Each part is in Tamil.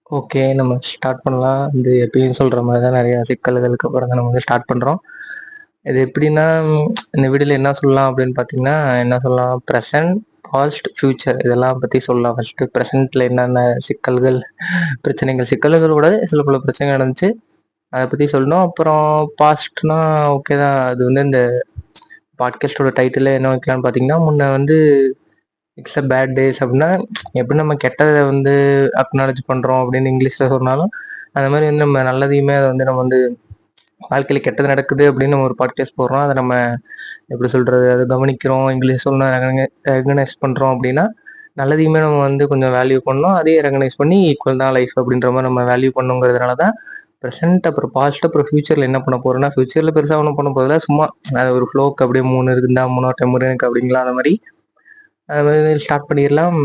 ஓகே. நம்ம ஸ்டார்ட் பண்ணலாம். இது எப்பயும் சொல்ற மாரி தான் நெறைய சிக்கல்களுக்கு அப்புறம் தான் நம்ம வந்து ஸ்டார்ட் பண்றோம். இது எப்படின்னா, இந்த வீடியோல என்ன சொல்லலாம் அப்படின்னு பார்த்தீங்கன்னா, என்ன சொல்லலாம்? பிரசன்ட், பாஸ்ட், ஃபியூச்சர் இதெல்லாம் பத்தி சொல்லலாம். ஃபர்ஸ்ட்டு பிரசன்ட்ல என்னென்ன சிக்கல்கள், பிரச்சனைகள் சிக்கல்கள் கூட சில பல பிரச்சனைகள் நடந்துச்சு. அத பத்தி சொல்லணும். அப்புறம் பாஸ்ட்னா ஓகே தான். அது வந்து இந்த பாட்காஸ்ட்டோட டைட்டிலே என்ன வைக்கலாம்னு பார்த்தீங்கன்னா, முன்ன வந்து இட்ஸ் அ பேட் டேஸ் அப்படின்னா, எப்படி நம்ம கெட்டத வந்து அக்னாலட்ஜ் பண்றோம் அப்படின்னு இங்கிலீஷ்ல சொன்னாலும், அந்த மாரி வந்து நம்ம நல்லதையுமே அத வந்து நம்ம வந்து வாழ்க்கையில கெட்டது நடக்குது அப்படின்னு நம்ம ஒரு பாட்காஸ்ட் போடுறோம். அத நம்ம எப்படி சொல்றது? அத கவனிக்கிறோம். இங்கிலீஷ் சொன்னா ரெகக்னைஸ் பண்றோம் அப்படின்னா, நல்லதையுமே நம்ம வந்து கொஞ்சம் வேல்யூ பண்ணணும். அதையும் ரெகக்னைஸ் பண்ணி ஈக்குவல் தான் லைஃப் அப்படின்ற மாரி நம்ம வேல்யூ பண்ணணுங்கிறதுனால தான், பிரசன்ட் அப்புறம் பாஸ்ட் அப்புறம் ஃபியூச்சர்ல என்ன பண்ண போறோம்னா, ஃபியூச்சர்ல பெருசா ஒண்ணும் பண்ண போறதில்ல. சும்மா அது ஒரு ஃப்ளோக்கு அப்படியே 3 இருந்தா 3 முருகனுக்கு அப்படிங்களா அந்த மாரி. அது மாரி ஸ்டார்ட் பண்ணிர்லாம்.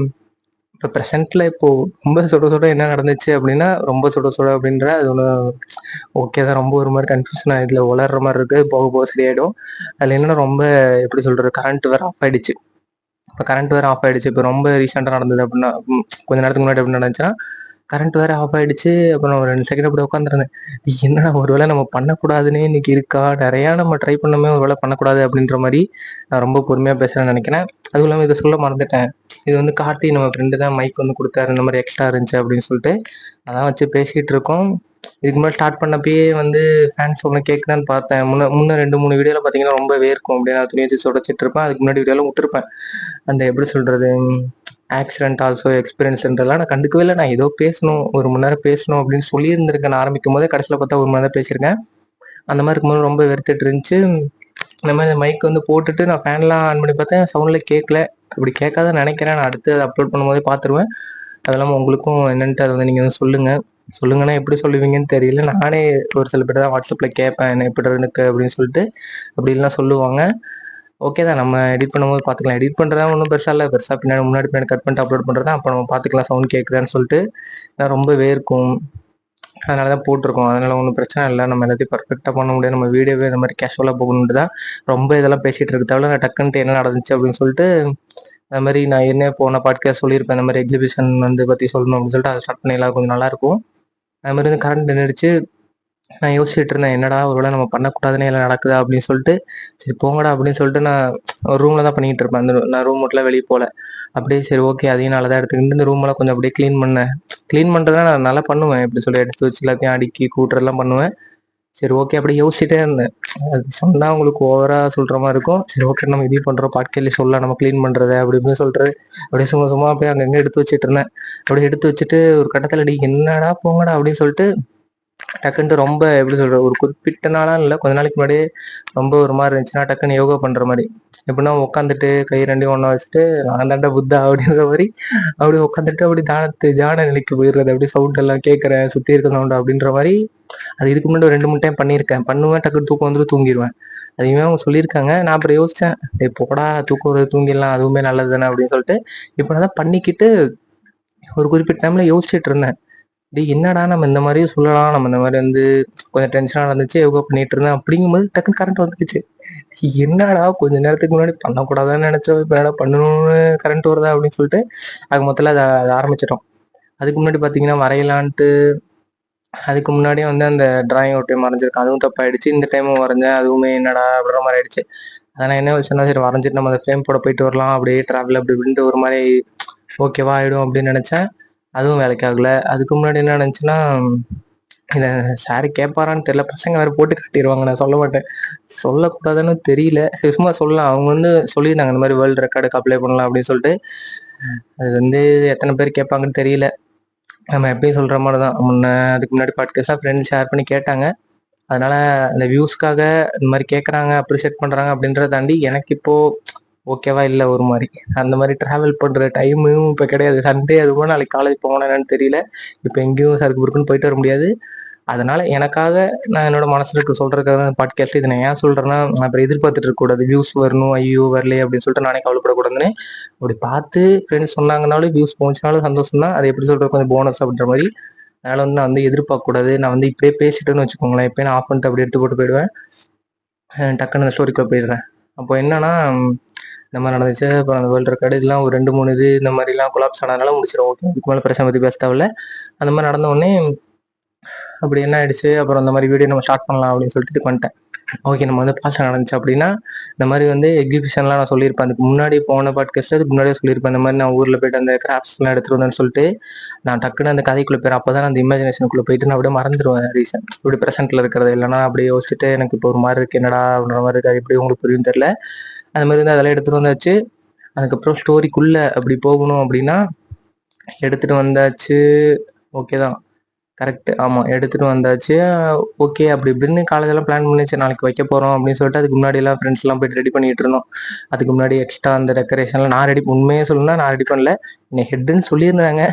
இப்ப பிரசன்ட்ல இப்போ ரொம்ப சுட சுட என்ன நடந்துச்சு அப்படின்னா, ரொம்ப சுட சுட அப்படின்ற அது ஒண்ணு ஓகே தான். ரொம்ப ஒரு மாரி கன்ஃப்யூஷன் இதுல உளர்ற மாரி இருக்கு. போக போக சரியாயிடும். அதுல என்னன்னா ரொம்ப எப்படி சொல்றது? கரண்ட் வேற ஆஃப் ஆயிடுச்சு. இப்ப கரண்ட் வேற ஆஃப் ஆயிடுச்சு. இப்ப ரொம்ப ரீசென்ட்டா நடந்தது அப்படின்னா, கொஞ்ச நேரத்துக்கு முன்னாடி எப்படி நடந்துச்சுன்னா, கரண்ட் வேற ஆஃப் ஆயிடுச்சு. அப்புறம் ஒரு 2 செகண்ட் அப்படியே உட்காந்துருந்தேன். என்னடா ஒரு வேளை நம்ம பண்ணக்கூடாதுன்னே இன்னைக்கு இருக்கா? நெறையா நம்ம ட்ரை பண்ணோமே ஒரு வேளை பண்ணக்கூடாது அப்படின்ற மாரி, நான் ரொம்ப பொறுமையா பேசுறேன்னு நெனைக்கிறேன். அதுவும் இல்லாம இத சொல்ல மறந்துட்டேன். இது வந்து கார்த்தி நம்ம ஃப்ரெண்டு தான் மைக் வந்து குடுத்தாரு. இந்த மாரி எக்ஸ்ட்ரா இருந்துச்சு அப்படின்னு சொல்லிட்டு, அதான் வச்சு பேசிட்டு இருக்கோம். இதுக்கு முன்னாடி ஸ்டார்ட் பண்ணப்பயே வந்து ஃபேன்ஸ் ஒண்ணும் கேட்குதான்னு பார்த்தேன். முன்ன 2, 3 வீடியோல பார்த்தீங்கன்னா, ரொம்ப வேர்க்கும். அப்படியே நான் துணிய வச்சு துடைச்சிட்டு இருப்பேன். அதுக்கு முன்னாடி வீடியோலாம் விட்டுருப்பேன். அந்த எப்படி சொல்றது? ஆக்சிடென்ட் ஆல்சோ எக்ஸ்பீரியன்ஸ்ன்றதெல்லாம் நான் கண்டுக்கவே இல்ல. நான் ஏதோ பேசணும், 1 மணி நேரம் பேசணும் அப்படின்னு சொல்லியிருந்திருக்கேன். நான் ஆரம்பிக்கும்போதே கடைசியில பார்த்தா 1 மணி நேரம் தான் பேசியிருக்கேன். அந்த மாரி இருக்கும்போது ரொம்ப வெறுத்துட்டு இருந்துச்சு. இந்த மாரி மைக் வந்து போட்டுட்டு நான் ஃபேன்லாம் ஆன் பண்ணி பார்த்தேன். சவுண்ட்ல கேட்கல. அப்படி கேட்காதுன்னு நெனைக்கிறேன். நான் அடுத்து அப்லோட் பண்ணும்போதே பார்த்துருவேன். அது இல்லாம உங்களுக்கும் என்னன்ட்டு அத வந்து நீங்க வந்து சொல்லுங்க. சொல்லுங்கன்னா எப்படி சொல்லுவீங்கன்னு தெரியல. நானே ஒரு சில பேர் தான் WhatsAppல கேட்பேன். என்ன எப்படி இருக்கு அப்படின்னு சொல்லிட்டு. அப்படி இல்லனா சொல்லுவாங்க. ஓகே தான். நம்ம எடிட் பண்ணும்போது பார்த்துக்கலாம். எடிட் பண்றதுலாம் ஒண்ணும் பெருசா இல்ல. பெருசா பின்னாடி முன்னாடி பின்னாடி கட் பண்ணிட்டு அப்லோட் பண்றது தான். அப்ப நம்ம பார்த்துக்கலாம் சவுண்ட் கேட்குதான்னு சொல்லிட்டு. ஏன்னா ரொம்ப வேர்க்கும். அதனால தான் போட்டுருக்கோம். அதனால ஒண்ணும் பிரச்சனை இல்ல. நம்ம எல்லாத்தையும் பெர்ஃபெக்ட்டா பண்ண முடியாது. நம்ம வீடியோவே இந்த மாரி கேஷுவலா போகணுன்ட்டு தான் ரொம்ப இதெல்லாம் பேசிட்டு இருக்க தேவையில்ல. நான் டக்குன்ட்டு என்ன நடந்துச்சு அப்படின்னு சொல்லிட்டு, அது மாரி நான் ஏற்கனவே போன பாட்காஸ்ட் சொல்லியிருப்பேன். இந்த மாரி எக்ஸிபிஷன் வந்து பத்தி சொல்லணும் அப்படின்னு சொல்லிட்டு, அத ஸ்டார்ட் பண்ணிடலாம் கொஞ்சம் நல்லாயிருக்கும். அது மாரி வந்து கரண்ட் நின்னுடுச்சு. நான் யோசிச்சுட்டு இருந்தேன். என்னடா ஒரு வேளை நம்ம பண்ணக்கூடாதுன்னே எல்லாம் நடக்குதா அப்படின்னு சொல்லிட்டு, சரி போங்கடா அப்படின்னு சொல்லிட்டு நான் ஒரு ரூம்ல தான் பண்ணிக்கிட்டு இருப்பேன். அந்த நான் ரூம் விட்டுலாம் வெளிய போல. அப்படியே சரி ஓகே அதையும் நல்லதா எடுத்துக்கிட்டு இந்த ரூமெல்லாம் கொஞ்சம் அப்படியே கிளீன் பண்ணேன். கிளீன் பண்றதெல்லாம் நான் நல்லா பண்ணுவேன். எப்படி சொல்லி எடுத்து வச்சு எல்லாத்தையும் அடுக்கி கூட்டுறதெல்லாம் பண்ணுவேன். சரி ஓகே அப்படியே யோசிச்சுட்டே இருந்தேன். அது சொன்னா உங்களுக்கு ஓவரா சொல்ற மாரி இருக்கும். சரி ஓகே நம்ம இதையும் பண்றோம். பாட்காஸ்ட்லயே சொல்லலாம் நம்ம கிளீன் பண்றத அப்படி இப்படின்னு சொல்லிட்டு, அப்படியே சும்மா சும்மா அப்படியே அங்கங்க எடுத்து வச்சுட்டு இருந்தேன். அப்படியே எடுத்து வச்சுட்டு ஒரு கட்டத்துல டேய் என்னடா போங்கடா அப்படின்னு சொல்லிட்டு டக்குன்ட்டு ரொம்ப எப்படி சொல்றது? ஒரு குறிப்பிட்ட நாளான்னு இல்ல. கொஞ்ச நாளைக்கு முன்னாடியே ரொம்ப ஒரு மாரி இருந்துச்சுன்னா, டக்குன்னு யோகா பண்ற மாரி. எப்படின்னா உட்காந்துட்டு கை 2யும் ஒண்ணா வச்சுட்டு, "நான் தான்டா புத்தா" அப்படின்ற மாரி அப்படியே உட்காந்துட்டு அப்படியே தியான நிலைக்கு போயிடுறது. அப்படியே சவுண்ட் எல்லாம் கேட்கறேன், சுத்தி இருக்க சவுண்ட் அப்படின்ற மாரி. அது இதுக்கு முன்னாடி ஒரு 2, 3 டைம் பண்ணியிருக்கேன். பண்ணுவேன், டக்குனு தூக்கம் வந்துரும் தூங்கிருவேன். அதையுமே அவங்க சொல்லியிருக்காங்க. நான் அப்புறம் யோசிச்சேன், "டேய் போடா தூக்கம் வருது தூங்கிடலாம். அதுவுமே நல்லது தானே" அப்படின்னு சொல்லிட்டு, இப்ப நான் அதான் பண்ணிக்கிட்டு ஒரு குறிப்பிட்ட டைம்ல யோசிச்சுட்டு இருந்தேன். டேய் என்னடா நம்ம இந்த மாரியும் சொல்லலாம். நம்ம இந்த மாரி வந்து கொஞ்சம் டென்ஷனா நடந்துச்சு. யோகா பண்ணிட்டு இருந்தேன். அப்படிங்கும்போது டக்குனு கரண்ட் வந்துருச்சு. என்னடா கொஞ்ச நேரத்துக்கு முன்னாடி பண்ணக்கூடாதுன்னு நெனச்சோம். இப்ப என்னடா பண்ணணும்னு கரண்ட் வருதா அப்படின்னு சொல்லிட்டு, ஆக மொத்தத்துல அத அத ஆரம்பிச்சுட்டோம். அதுக்கு முன்னாடி பார்த்தீங்கன்னா, வரையலான்ட்டு அதுக்கு முன்னாடியே வந்து அந்த டிராயிங் ஒரு டைம் வரைஞ்சிருக்கேன். அதுவும் தப்பாயிடுச்சு. இந்த டைமும் வரைஞ்சேன். அதுவுமே என்னடா அப்படின்ற மாரி ஆயிடுச்சு. அதான் நான் என்ன யோசிச்சேன்னா, சரி வரைஞ்சிட்டு நம்ம அந்த ஃப்ரேம் போட போயிட்டு வரலாம். அப்படியே டிராவல் அப்படி இப்படின்ட்டு ஒரு மாரி ஓகேவா ஆயிடும் அப்படின்னு நெனச்சேன். அதுவும் வேலைக்கு ஆகல. அதுக்கு முன்னாடி என்ன நடந்துச்சுன்னா இத சாரு கேட்பாரான்னு தெரியல. பசங்க வேற போட்டு காட்டிருவாங்க. நான் சொல்ல மாட்டேன். சொல்லக்கூடாதுன்னு தெரியல. சரி சும்மா சொல்லலாம். அவங்க வந்து சொல்லியிருந்தாங்க. இந்த மாரி வேர்ல்ட் ரெக்கார்டுக்கு அப்ளை பண்ணலாம் அப்படின்னு சொல்லிட்டு. அது வந்து எத்தன பேர் கேட்பாங்கன்னு தெரியல. நம்ம எப்பயும் சொல்ற மாரி தான். அதுக்கு முன்னாடி பாட்காஸ்ட்லாம் ஃப்ரெண்ட்ஸ் ஷேர் பண்ணி கேட்டாங்க. அதனால அந்த வியூஸ்க்காக இந்த மாரி கேட்கறாங்க, அப்ரிஷியேட் பண்றாங்க அப்படின்றத தாண்டி எனக்கு இப்போ ஓகேவா இல்ல ஒரு மாரி. அந்த மாரி டிராவல் பண்ற டைமும் இப்ப கிடையாது. சண்டே அதுவும் நாளைக்கு காலேஜ் போவேனா என்னன்னு தெரியல. இப்ப எங்கேயும் சருக்கு புருக்குன்னு போயிட்டு வர முடியாது. அதனால எனக்காக நான் என்னோட மனசுல இருக்க சொல்றதுக்காக தான் பாட்காஸ்ட். இத நான் ஏன் சொல்றேன்னா, நான் அப்புறம் எதிர்பார்த்துட்டு இருக்கக்கூடாது. வியூஸ் வரணும், ஐயோ! வரலையே அப்படின்னு சொல்லிட்டு நானே கவலைப்படக்கூடாதுன்னு, அப்படி பார்த்து ஃப்ரெண்ட்ஸ் சொன்னாங்கனாலும், வியூஸ் போச்சுனாலும் சந்தோஷம் தான். அது எப்படி சொல்றது கொஞ்சம் போனஸ் அப்படின்ற மாரி. அதனால வந்து நான் வந்து எதிர்பார்க்கக்கூடாது. நான் வந்து இப்படியே பேசிட்டேன்னு வச்சுக்கோங்களேன், இப்பயே நான் ஆஃப் பண்ணிட்டு அப்படியே எடுத்து போட்டு போயிடுவேன். டக்குன்னு அந்த ஸ்டோரிக்குள்ள போயிடுறேன். அப்போ என்னன்னா, இந்த மாதிரி நடந்துச்சு. அப்புறம் அந்த வேர்ல்டு ரெக்கார்டு இதெல்லாம் ஒரு 2, 3 இது இந்த மாதிரிலாம் கொலாப்ஸ் ஆனதுனால முடிச்சிடும். ஓகே, இதுக்கு மேலே பிரச்சனை பற்றி பேச தேவையில்ல. அந்த மாதிரி நடந்த உடனே அப்படி என்ன ஆயிடுச்சு, அப்புறம் இந்த மாதிரி வீடியோ நம்ம ஸ்டார்ட் பண்ணலாம் அப்படின்னு சொல்லிட்டு இதுக்கு வந்துட்டேன். ஓகே, நம்ம வந்து பாஸ்ட் நடந்துச்சு அப்படின்னா இந்த மாதிரி வந்து எக்ஸிபிஷன்லாம் நான் சொல்லியிருப்பேன். அதுக்கு முன்னாடி போன பாட்காஸ்ட்ல அதுக்கு முன்னாடியே சொல்லியிருப்பேன். இந்த மாதிரி நான் ஊரில் போயிட்டு அந்த கிராஃப்ட்ஸ்லாம் எடுத்துட்டு வந்தேன்னு சொல்லிட்டு நான் டக்குன்னு அந்த கதைக்குள்ளே போயிடும். அப்போ தான் அந்த இமேஜினேஷனுக்குள்ளே போயிட்டு நான் அப்படியே மறந்துடுவேன் ரீசன் இப்படி ப்ரெசென்ட்டில் இருக்கிறது. இல்லைனா அப்படியே யோசிச்சுட்டு எனக்கு இப்போ ஒரு மாதிரி இருக்கு, என்னடா அப்படின்ற மாதிரி இருக்கா, எப்படி உங்களுக்கு புரியும் தெரியல. அந்த மாதிரி வந்து அதெல்லாம் எடுத்துகிட்டு வந்தாச்சு. அதுக்கப்புறம் ஸ்டோரிக்குள்ளே அப்படி போகணும் அப்படின்னா எடுத்துகிட்டு வந்தாச்சு. ஓகே தான், கரெக்ட். ஆமாம், எடுத்துகிட்டு வந்தாச்சு. ஓகே, அப்படி இப்படின்னு காலேஜெல்லாம் பிளான் பண்ணிச்சு, நாளைக்கு வைக்க போகிறோம் அப்படின்னு சொல்லிட்டு அதுக்கு முன்னாடி எல்லாம் ஃப்ரெண்ட்ஸ்லாம் போயிட்டு ரெடி பண்ணிட்டு இருந்தோம். அதுக்கு முன்னாடி எக்ஸ்ட்ரா அந்த டெக்கரேஷன்லாம் நான் ரெடி, உண்மையே சொல்லணும்னா நான் ரெடி பண்ணல. என்னை ஹெட்டுன்னு சொல்லியிருந்தாங்க,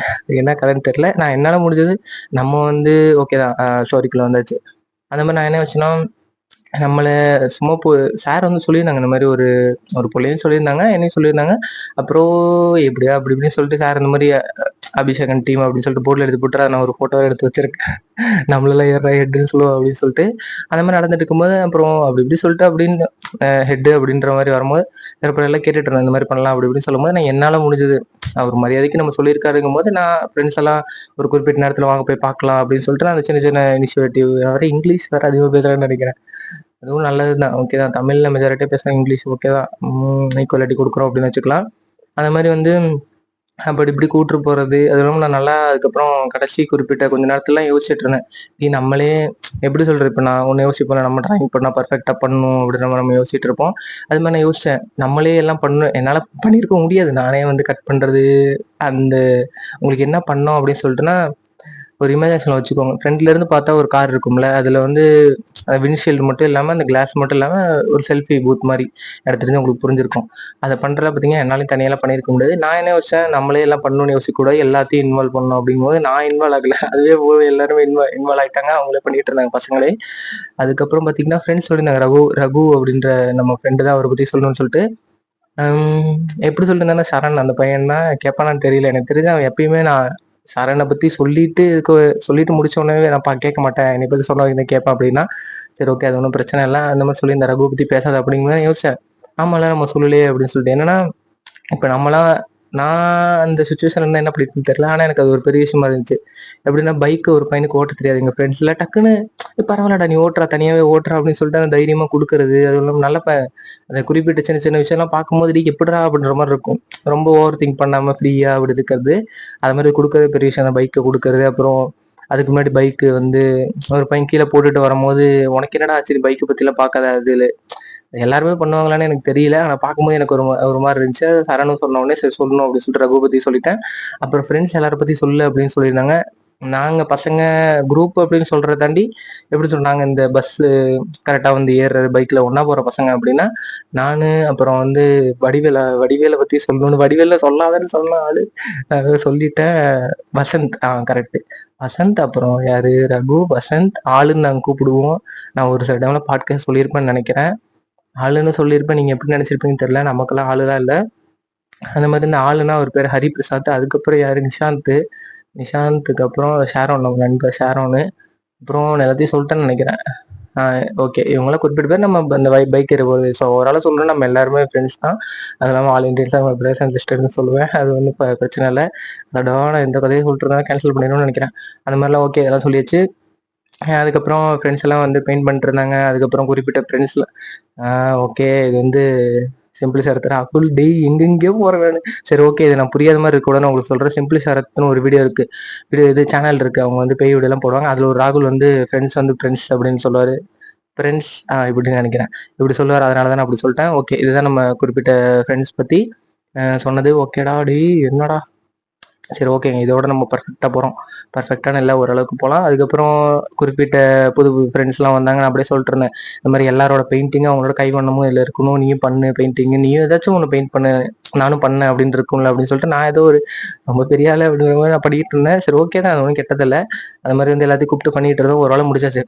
என்ன கதைன்னு தெரியல. நான் என்னால் முடிஞ்சது நம்ம வந்து ஓகே தான் ஸ்டோரிக்குள்ளே வந்தாச்சு. அந்த மாதிரி நான் என்ன வச்சுன்னா நம்மள சும்மா சார் வந்து சொல்லியிருந்தாங்க, இந்த மாதிரி ஒரு ஒரு பிள்ளையும் சொல்லியிருந்தாங்க, என்னையும் சொல்லியிருந்தாங்க. அப்புறம் எப்படியா அப்படி இப்படின்னு சொல்லிட்டு சார் இந்த மாதிரி அபிஷேகன் டீம் அப்படின்னு சொல்லிட்டு போர்டில் எடுத்து போட்டு நான் ஒரு ஃபோட்டோ எடுத்து வச்சிருக்கேன். நம்மளெல்லாம் ஏறா ஹெட்டுன்னு சொல்லுவோம் அப்படின்னு சொல்லிட்டு அந்த மாதிரி நடந்துட்டு இருக்கும்போது அப்புறம் அப்படி இப்படி சொல்லிட்டு அப்படின்னு ஹெட்டு அப்படின்ற மாதிரி வரும்போது அப்புறம் எல்லாம் கேட்டுட்டு இருந்தேன், இந்த மாதிரி பண்ணலாம் அப்படி இப்படின்னு சொல்லும்போது நான் என்னால் முடிஞ்சது அவர் மரியாதைக்கு நம்ம சொல்லியிருக்காருங்கும் போது நான் ஃப்ரெண்ட்ஸ் எல்லாம் ஒரு குறிப்பிட்ட நேரத்தில் வாங்க போய் பார்க்கலாம் அப்படின்னு சொல்லிட்டு நான் அந்த சின்ன சின்ன இனிஷியேட்டிவ் வேறு இங்கிலீஷ் வேறு அதிகமாக பேசுகிறேன்னு நினைக்கிறேன். அதுவும் நல்லது தான். ஓகே தான். தமிழ்ல மெஜாரிட்டியா பேசுனா இங்கிலீஷ் ஓகே தான். ஈக்குவாலிட்டி குடுக்குறோம் அப்படின்னு வச்சுக்கலாம். அந்த மாரி வந்து அப்படி இப்படி கூட்டு போறது, அது இல்லாம நான் நல்லா அதுக்கப்புறம் கடைசி குறிப்பிட்ட கொஞ்ச நேரத்துலலாம் யோசிச்சுட்டு இருந்தேன். நம்மளே எப்படி சொல்றது? இப்ப நான் ஒண்ணு யோசிப்பேன்ல, நம்ம டிராயிங் பண்ணா பெர்ஃபெக்ட்டா பண்ணணும் அப்படின்ற மாரி நம்ம யோசிச்சுட்டு இருப்போம். அது மாரி நான் யோசிச்சேன். நம்மளே எல்லாம் என்னால பண்ணியிருக்க முடியாது. நானே வந்து கட் பண்றது, அந்த உங்களுக்கு என்ன பண்ணோம் அப்படின்னு சொல்லிட்டுன்னா ஒரு இமேஜினேஷன்ல வச்சுக்கோங்க. ஃப்ரண்ட்ல இருந்து பார்த்தா ஒரு கார் இருக்கும்ல. அதுல வந்து விண்ட்ஷீல்டு மட்டும் இல்லாம, அந்த கிளாஸ் மட்டும் இல்லாம ஒரு செல்ஃபி பூத் மாரி எனக்கு தெரிஞ்சு உங்களுக்கு புரிஞ்சிருக்கும். அத பண்றதுல பார்த்தீங்கன்னா, என்னாலயும் தனியாலாம் பண்ணியிருக்க முடியாது. நான் என்ன யோசிச்சேன், நம்மளே எல்லாம் பண்ணணும்னு யோசிக்கக்கூடாது. எல்லாத்தையும் இன்வால்வ் பண்ணணும் அப்படிங்கும்போது, நான் இன்வால்வ் ஆகல. அதுவே போய் எல்லாருமே இன்வால்வ் ஆயிட்டாங்க. அவங்களே பண்ணிட்டு இருந்தாங்க பசங்களே. அதுக்கப்புறம் பார்த்தீங்கன்னா, ஃப்ரெண்ட்ஸ் சொல்லியிருந்தாங்க. ரகு ரகு அப்படின்ற நம்ம ஃப்ரெண்டு தான் அவர பத்தி சொல்லணும்னு சொல்லிட்டு. ம் எப்படி சொல்லியிருந்தான்னா, சரண் அந்த பையன் தான் கேட்பானான்னு தெரியல. எனக்கு தெரிஞ்சு அவன் எப்பயுமே நான் சரண பத்தி சொல்லிட்டு முடிச்ச உடனே நான் கேட்க மாட்டேன். என்னை பத்தி சொன்னா என்ன கேட்பேன் அப்படின்னா, சரி ஓகே, அது ஒண்ணும் பிரச்சனை இல்ல. அந்த மாரி சொல்லி இந்த ரகுவ பத்தி பேசாத அப்படிங்கும்போது யோசிச்சேன். ஆமால்ல நம்ம சொல்லலையே அப்படின்னு சொல்லிட்டு. என்னன்னா, இப்ப நம்மலாம் நான் அந்த சிச்சுவேஷன்ல இருந்தா என்ன பண்ணியிருப்பேன்னு தெரியல. ஆனா எனக்கு அது ஒரு பெரிய விஷயமா இருந்துச்சு. எப்படின்னா பைக் ஒரு பையனுக்கு ஓட்ட தெரியாது. எங்க ஃப்ரெண்ட்ஸ்ல டக்குன்னு பரவாயில்லடா நீ ஓட்டுறா, தனியாவே ஓட்டுறா அப்படின்னு சொல்லிட்டு அந்த தைரியமா குடுக்குறது. அதுவும் இல்லாம நல்ல அந்த குறிப்பிட்ட சின்ன சின்ன விஷயம்லாம் பார்க்கும்போது டேய் எப்புட்றா அப்படின்ற மாரி இருக்கும். ரொம்ப ஓவர் திங்க் பண்ணாம ஃப்ரீயா அப்படி இருக்கிறது. அது மாரி குடுக்கறதே பெரிய விஷயம் தான் பைக்க குடுக்கறது. அப்புறம் அதுக்கு முன்னாடி பைக் வந்து ஒரு பையன் கீழ போட்டுட்டு வரும்போது, "உனக்கு என்னடா ஆச்சு? நீ பைக்க பத்திலாம் பார்க்காத" அது எல்லாருமே பண்ணுவாங்களான்னு எனக்கு தெரியல. ஆனா பார்க்கும்போது எனக்கு ஒரு மாரி இருந்துச்சு. சரணும் சொன்ன உடனே சரி சொல்லணும் அப்படின்னு சொல்லிட்டு ரகு பத்தி சொல்லிட்டேன். அப்புறம் ஃப்ரெண்ட்ஸ் எல்லார பத்தி சொல்லு அப்படின்னு சொல்லியிருந்தாங்க. நாங்க பசங்க குரூப் அப்படின்னு சொல்றத தாண்டி எப்படி சொன்னாங்க இந்த பஸ்ஸு கரெக்ட்டா வந்து ஏறுறது பைக்ல ஒண்ணா போற பசங்க அப்படின்னா, நானு அப்புறம் வந்து வடிவேல பத்தி சொல்லணும்னு வடிவேல்ல சொல்லாதன்னு சொன்ன ஆளு. சொல்லிட்டேன். வசந்த் கரெக்ட். வசந்த் அப்புறம் யாரு? ரகு, வசந்த், ஆளுன்னு நாங்க கூப்பிடுவோம். நான் ஒரு சில டைம்ல பாட்காஸ்ட் சொல்லியிருப்பேன்னு நெனைக்கிறேன். ஆளுன்னு சொல்லியிருப்பேன். நீங்க எப்படி நெனச்சிருப்பீங்கன்னு தெரியல. நமக்கெல்லாம் ஆளுலாம் இல்ல. அந்த மாரி இந்த ஆளுன்னா அவர் பேரு ஹரிபிரசாத். அதுக்கப்புறம் யாரு? நிஷாந்த். நிஷாந்த்துக்கு அப்புறம் ஷாரோன் நம்ம நண்பர் ஷாரோனு. அப்புறம் நான் எல்லாத்தையும் சொல்லிட்டேன்னு நெனைக்கிறேன். ஆ ஓகே. இவங்கலாம் குறிப்பிட்ட பேர் நம்ம அந்த பைக் ஏறும்போது ஸோ ஓவராலா சொல்லணும்னா நம்ம எல்லாருமே ஃப்ரெண்ட்ஸ் தான். அது இல்லாம ஆல் இண்டியன்ஸ் நம்ம பிரதர்ஸ் அண்ட் சிஸ்டர்ன்னு சொல்லுவேன். அது வந்து பிரச்சனை இல்ல. அடடா! நான் இந்த கதைய சொல்லிட்டு இருந்தா கேன்சல் பண்ணிருவேன்னு நெனைக்கிறேன். அந்த மாரிலாம் ஓகே இதெல்லாம் சொல்லியாச்சு. அதுக்கப்புறம் ஃப்ரெண்ட்ஸ் எல்லாம் வந்து பெயிண்ட் பண்ணிட்டு இருந்தாங்க. அதுக்கப்புறம் குறிப்பிட்ட ஃப்ரெண்ட்ஸ்ல ஆ ஓகே. இது வந்து சிம்பிளி சரத் ராகுல் டேய் எங்கெங்கேயோ போறேன் நானு. சரி ஓகே. இது நான் புரியாத மாரி இருக்கக்கூடாதுன்னு உங்களுக்கு சொல்றேன். சிம்பிளி சரத்ன்னு ஒரு வீடியோ இருக்கு. இது சேனல் இருக்கு. அவங்க வந்து பேய் வீடியோலாம் போடுவாங்க. அதுல ஒரு ராகுல் வந்து ஃப்ரெண்ட்ஸ் அப்படின்னு சொல்லுவாரு. ஃப்ரெண்ட்ஸ் இப்படின்னு நெனைக்கிறேன். இப்படி சொல்லுவாரு. அதனால தான் நான் அப்படி சொல்லிட்டேன். ஓகே. இதுதான் நம்ம குறிப்பிட்ட ஃப்ரெண்ட்ஸ் பத்தி சொன்னது. ஓகேடா டேய் என்னடா சரி ஓகேங்க. இதோட நம்ம பெர்ஃபெக்ட்டா போறோம். பெர்ஃபெக்ட்டான்னு இல்ல ஓரளவுக்கு போலாம். அதுக்கப்புறம் குறிப்பிட்ட புது ஃப்ரெண்ட்ஸ்லாம் வந்தாங்க. நான் அப்படியே சொல்லிட்டு இருந்தேன். இந்த மாரி எல்லாரோட பெயிண்டிங்கும் அவங்களோட கைவண்ணமும் இதுல இருக்கணும். நீயும் பண்ணு பெயிண்டிங். நீயும் ஏதாச்சும் ஒண்ணு பெயிண்ட் பண்ணு. நானும் பண்ணேன் அப்படின்னு இருக்கும்ல அப்படின்னு சொல்லிட்டு நான் ஏதோ ஒரு ரொம்ப பெரிய ஆளு அப்படிங்கிற மாரி நான் பண்ணிட்டு இருந்தேன். சரி ஓகே தான். அது ஒண்ணும் கெட்டதில்ல. அந்த மாரி வந்து எல்லாத்தையும் கூப்பிட்டு பண்ணிட்டு இருந்தோம். ஒரு வேளை முடிச்சாச்சு.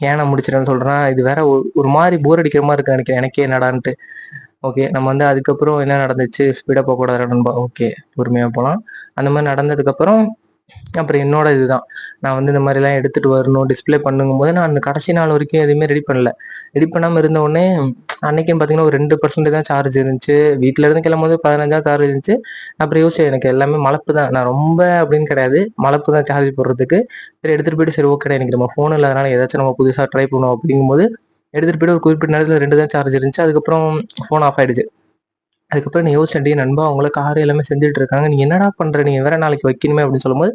ஏன் நான் முடிச்சிட்டேன்னு சொல்றேன்னா, இது வேற ஒரு மாரி போர் அடிக்கிற மாரி இருக்குன்னு நெனைக்கிறேன். எனக்கே என்னடான்ட்டு. ஓகே. நம்ம வந்து அதுக்கப்புறம் என்ன நடந்துச்சு? ஸ்பீடா போகக்கூடாதுடா நண்பா. ஓகே. பொறுமையா போலாம். அந்த மாரி நடந்ததுக்கப்புறம் அப்புறம் என்னோட இதுதான். நான் வந்து இந்த மாதிரிலாம் எடுத்துட்டு வரணும், டிஸ்ப்ளே பண்ணுங்கும்போது, நான் அந்த கடைசி நாள் வரைக்கும் எதுவுமே ரெடி பண்ணல. ரெடி பண்ணாம இருந்த உடனே, அன்னைக்குன்னு பார்த்தீங்கன்னா, ஒரு 2% தான் சார்ஜ் இருந்துச்சு. வீட்ல இருந்து கிளம்பும்போது 15 சார்ஜ் இருந்துச்சு. அப்புறம் யோசிச்சேன், எனக்கு எல்லாமே மலப்பு தான். நான் ரொம்ப அப்படின்னு கிடையாது. மலப்பு தான் சார்ஜ் போடுறதுக்கு. சரி எடுத்துட்டு போயிட்டு, சரி ஓகேடா இன்னைக்கு நம்ம ஃபோன் இல்லாதனால ஏதாச்சும் நம்ம புதுசா ட்ரை பண்ணுவோம் அப்படிங்கும்போது, எடுத்துட்டு போயிட்டு ஒரு குறிப்பிட்ட நேரத்தில 2 தான் சார்ஜ் இருந்துச்சு. அதுக்கப்புறம் ஃபோன் ஆஃப் ஆயிடுச்சு. அதுக்கப்புறம் நான் யோசிச்சேன், "டேய் நண்பா அவங்கலாம் கார் எல்லாமே செஞ்சுட்டு இருக்காங்க. நீ என்னடா பண்ற? நீ வேற நாளைக்கு வைக்கணுமே" அப்படின்னு சொல்லும்போது,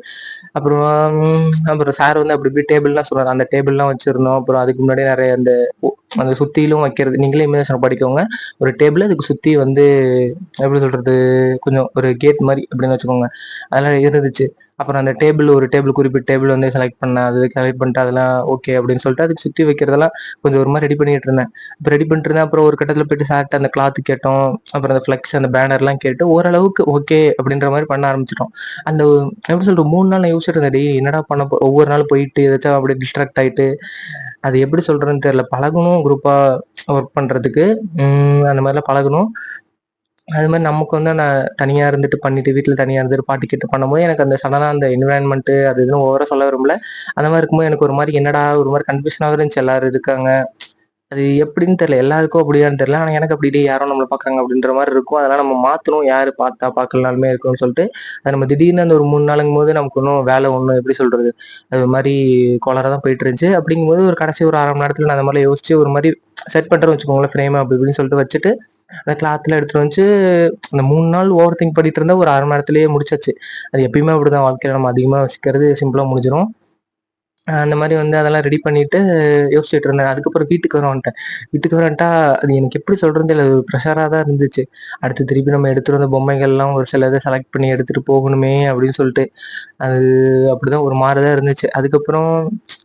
அப்புறம் அப்புறம் சார் வந்து அப்படி இப்படி டேபிள்லாம் சொன்னாரு. அந்த டேபிள்லாம் வச்சிருந்தோம். அப்புறம் அதுக்கு முன்னாடி நெறைய அந்த அந்த சுத்திலும் வைக்கிறது. நீங்களே இமேஜினேஷன் பண்ணிக்கோங்க. ஒரு டேபிள் அதுக்கு சுத்தி வந்து எப்படி சொல்றது? கொஞ்சம் ஒரு கேட் மாரி அப்படின்னு வச்சுக்கோங்க. அதெல்லாம் இருந்துச்சு. அப்புறம் அந்த டேபிள் ஒரு டேபிள் குறிப்பிட்ட டேபிள் வந்து செலக்ட் பண்ணேன். அது செலக்ட் பண்ணிட்டு அதெல்லாம் ஓகே அப்படின்னு சொல்லிட்டு அதுக்கு சுத்தி வைக்கிறதெல்லாம் கொஞ்சம் ஒரு மாரி ரெடி பண்ணிட்டு இருந்தேன். அப்ப ரெடி பண்ணிட்டு இருந்தேன். அப்புறம் ஒரு கட்டத்தில போயிட்டு சார்ட்ட அந்த கிளாத் கேட்டோம். அப்புறம் அந்த ஃப்ளெக்ஸ் அந்த பேனர்லாம் கேட்டு ஓரளவுக்கு ஓகே அப்படின்ற மாரி பண்ண ஆரம்பிச்சுட்டோம். அந்த எப்படி சொல்றது 3 நாள் நான் யோசிச்சுட்டு இருந்தேன். டேய் என்னடா பண்ண ஒவ்வொரு நாளும் போயிட்டு ஏதாச்சும் அப்படியே டிஸ்ட்ராக்ட் ஆயிட்டு, அது எப்படி சொல்றதுன்னு தெரியல. பழகணும் குரூப்பா ஒர்க் பண்றதுக்கு. அந்த மாரிலாம் பழகணும். அது மாரி நமக்கு வந்து நான் தனியா இருந்துட்டு பண்ணிட்டு, வீட்ல தனியா இருந்துட்டு பாட்டு கேட்டு பண்ணும்போது, எனக்கு அந்த சடனா அந்த என்வைரன்மென்ட் அது இதுன்னு ஓவரா சொல்ல விரும்பல. அந்த மாரி இருக்கும்போது எனக்கு ஒரு மாரி என்னடா ஒரு மாரி கன்ஃப்யூஷனாவே இருந்துச்சு. எல்லாரும் இருக்காங்க. அது எப்படின்னு தெரியல. எல்லாருக்கும் அப்படியான்னு தெரியல. ஆனா எனக்கு அப்படி இல்லையே யாரோ நம்மள பார்க்குறாங்க அப்படின்ற மாரி இருக்கும். அதெல்லாம் நம்ம மாத்தணும். யாரு பார்த்தா பார்க்கலனாலுமே இருக்கணும்னு சொல்லிட்டு, அது நம்ம திடீர்னு அந்த ஒரு 3 நாளுங்கும்போது நமக்கு இன்னும் வேலை ஒண்ணும் எப்படி சொல்றது? அது ஒரு மாரி கோளாறா தான் போயிட்டு இருந்துச்சு. அப்படிங்கும்போது ஒரு கடைசி ஒரு 1/2 மணி நேரத்துல நான் அந்த மாரிலாம் யோசிச்சு ஒரு மாரி செட் பண்றேன்னு வச்சுக்கோங்களேன். ஃப்ரேம் அப்படி இப்படின்னு சொல்லிட்டு வச்சுட்டு, அந்த கிளாத்லாம் எடுத்துட்டு வந்துச்சு, அந்த 3 நாள் ஓவர் திங்க் பண்ணிட்டு இருந்தா ஒரு 1/2 மணி நேரத்திலேயே முடிச்சாச்சு. அது எப்பயுமே அப்படிதான் வாழ்க்கையில நம்ம அதிகமா யோசிக்கிறது சிம்பிளா முடிஞ்சிரும். அந்த மாரி வந்து அதெல்லாம் ரெடி பண்ணிட்டு யோசிச்சுட்டு இருந்தேன். அதுக்கப்புறம் வீட்டுக்கு வர வந்துட்டேன். வீட்டுக்கு வர வந்துட்டா, அது எனக்கு எப்படி சொல்றதுன்னு தெரியல. ஒரு ப்ரெஷரா தான் இருந்துச்சு. அடுத்து திருப்பி நம்ம எடுத்துட்டு வந்த பொம்மைகள்லாம் ஒரு சில இத செலக்ட் பண்ணி எடுத்துட்டு போகணுமே அப்படின்னு சொல்லிட்டு, அது அப்படிதான் ஒரு மாரி தான் இருந்துச்சு. அதுக்கப்புறம்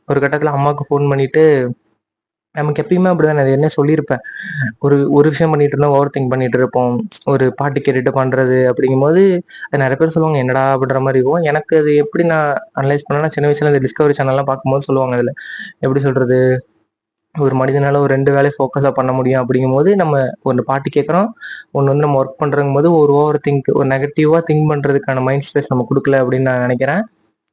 ஒரு கட்டத்தில அம்மாவுக்கு ஃபோன் பண்ணிட்டு, நமக்கு எப்பயுமே அப்படிதான் நான் ஏற்கனவே சொல்லியிருப்பேன். ஒரு ஒரு விஷயம் பண்ணிட்டு இருந்தா ஓவர் திங்க் பண்ணிட்டு இருப்போம். ஒரு பாட்டு கேட்டுட்டு பண்றது அப்படிங்கும்போது, அது நெறைய பேர் சொல்லுவாங்க, "என்னடா!" அப்படின்ற மாரி இருக்கும். எனக்கு அது எப்படி நான் அனலைஸ் பண்ணேன்னா, சின்ன வயசுல இந்த டிஸ்கவரி சேனல்லாம் பார்க்கும்போது சொல்லுவாங்க அதுல. எப்படி சொல்றது? ஒரு மனிதனால ஒரு 2 வேலைய ஃபோக்கஸா பண்ண முடியும் அப்படிங்கும்போது, நம்ம ஒண்ணு பாட்டு கேட்குறோம். ஒண்ணு வந்து நம்ம ஒர்க் பண்றங்கும்போது, ஒரு ஓவர் திங்க் ஒரு நெகட்டிவா திங்க் பண்றதுக்கான மைண்ட் ஸ்பேஸ் நம்ம குடுக்கல அப்படின்னு நான் நெனைக்கிறேன்.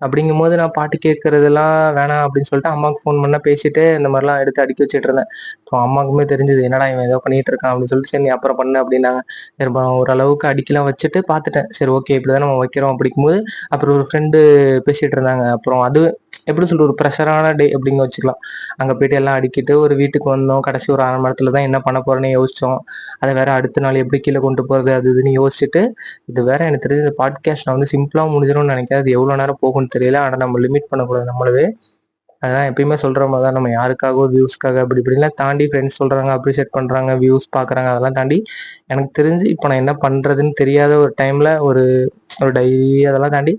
அப்படிங்கும்போது நான் பாட்டு கேட்கறதெல்லாம் வேணாம் அப்படின்னு சொல்லிட்டு அம்மாவுக்கு ஃபோன் பண்ணா பேசிட்டு, இந்த மாரிலாம் எடுத்து அடுக்கி வச்சுட்டு இருந்தேன். ஸோ அம்மாவுக்குமே தெரிஞ்சது, என்னடா இவன் ஏதோ பண்ணிட்டு இருக்கான் அப்படின்னு சொல்லிட்டு, சரி நீ அப்புறம் பண்ணு அப்படின்னாங்க. சரி அப்புறம் ஓரளவுக்கு அடுக்கிலாம் வச்சுட்டு பார்த்துட்டேன். சரி ஓகே இப்படிதான் நம்ம வைக்கிறோம் அப்படிங்கும்போது, அப்புறம் ஒரு ஃப்ரெண்டு பேசிட்டு இருந்தாங்க. அப்புறம் அது எப்படி சொல்றது ஒரு ப்ரெஷரான டே அப்படின்னு வச்சுக்கலாம். அங்க போயிட்டு எல்லாம் அடுக்கிட்டு ஒரு வீட்டுக்கு வந்தோம். கடைசி ஒரு 1/2 மணி நேரத்துல தான் என்ன பண்ண போறோன்னே யோசிச்சோம். அத வேற அடுத்த நாள் எப்படி கீழ கொண்டு போறது அது இதுன்னு யோசிச்சுட்டு, இது வேற எனக்கு தெரிஞ்சு இந்த பாட்காஸ்ட் நான் வந்து சிம்பிளா முடிஞ்சிரும்னு நெனைக்கிறேன். அது எவ்வளோ நேரம் போகும்னு தெரியல. ஆனா நம்ம லிமிட் பண்ணக்கூடாது நம்மளவே. அதான் எப்பயுமே சொல்ற மாரி தான் நம்ம யாருக்காகவோ வியூஸ்க்காக அப்படி இப்படின்லாம் தாண்டி ஃப்ரெண்ட்ஸ் சொல்றாங்க, அப்ரிஷியேட் பண்றாங்க, வியூஸ் பார்க்குறாங்க அதெல்லாம் தாண்டி, எனக்கு தெரிஞ்சு இப்ப நான் என்ன பண்றதுன்னு தெரியாத ஒரு டைம்ல ஒரு ஒரு டைரி அதெல்லாம் தாண்டி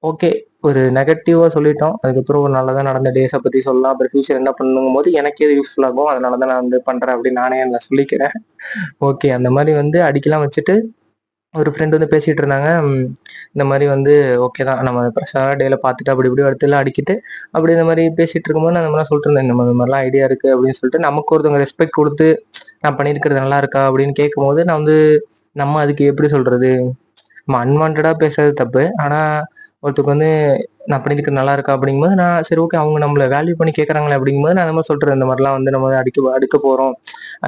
ஓகே. ஒரு நெகட்டிவா சொல்லிட்டோம். அதுக்கப்புறம் ஒரு நல்லதா நடந்த டேஸ பத்தி சொல்லலாம். அப்புறம் ஃபியூச்சர் என்ன பண்ணணுங்கும்போது, எனக்கு எது யூஸ்ஃபுல் ஆகும். அதனால தான் நான் வந்து பண்றேன் அப்படின்னு நானே என்ன சொல்லிக்கிறேன். ஓகே. அந்த மாரி வந்து அடிக்கலாம் வச்சுட்டு, ஒரு ஃப்ரெண்ட் வந்து பேசிட்டு இருந்தாங்க. இந்த மாரி வந்து ஓகே தான். நம்ம ப்ரெஷரான டேல பார்த்துட்டு அப்படி இப்படி அடுத்தெல்லாம் அடிக்கிட்டு, அப்படி இந்த மாரி பேசிட்டு இருக்கும்போது நான் இந்த மாரிலாம் சொல்லிட்டு இருந்தேன். இந்த மாரிலாம் ஐடியா இருக்கு அப்படின்னு சொல்லிட்டு, நமக்கு ஒருத்தவங்க ரெஸ்பெக்ட் குடுத்து, நான் பண்ணியிருக்கிறது நல்லா இருக்கா? அப்படின்னு கேட்கும்போது, நான் வந்து நம்ம அதுக்கு எப்படி சொல்றது? நம்ம அன்வான்டடா பேசுறது தப்பு. ஆனா, ஒருத்தருக்கு வந்து நான் பண்ணியிருக்கிறது நல்லா இருக்கா? அப்படிங்கும்போது, நான் சரி ஓகே அவங்க நம்மள வேல்யூ பண்ணி கேட்கறாங்களே அப்படிங்கும்போது, நான் அந்த மாரி சொல்றேன். இந்த மாரிலாம் வந்து நம்ம அடுக்க போறோம்.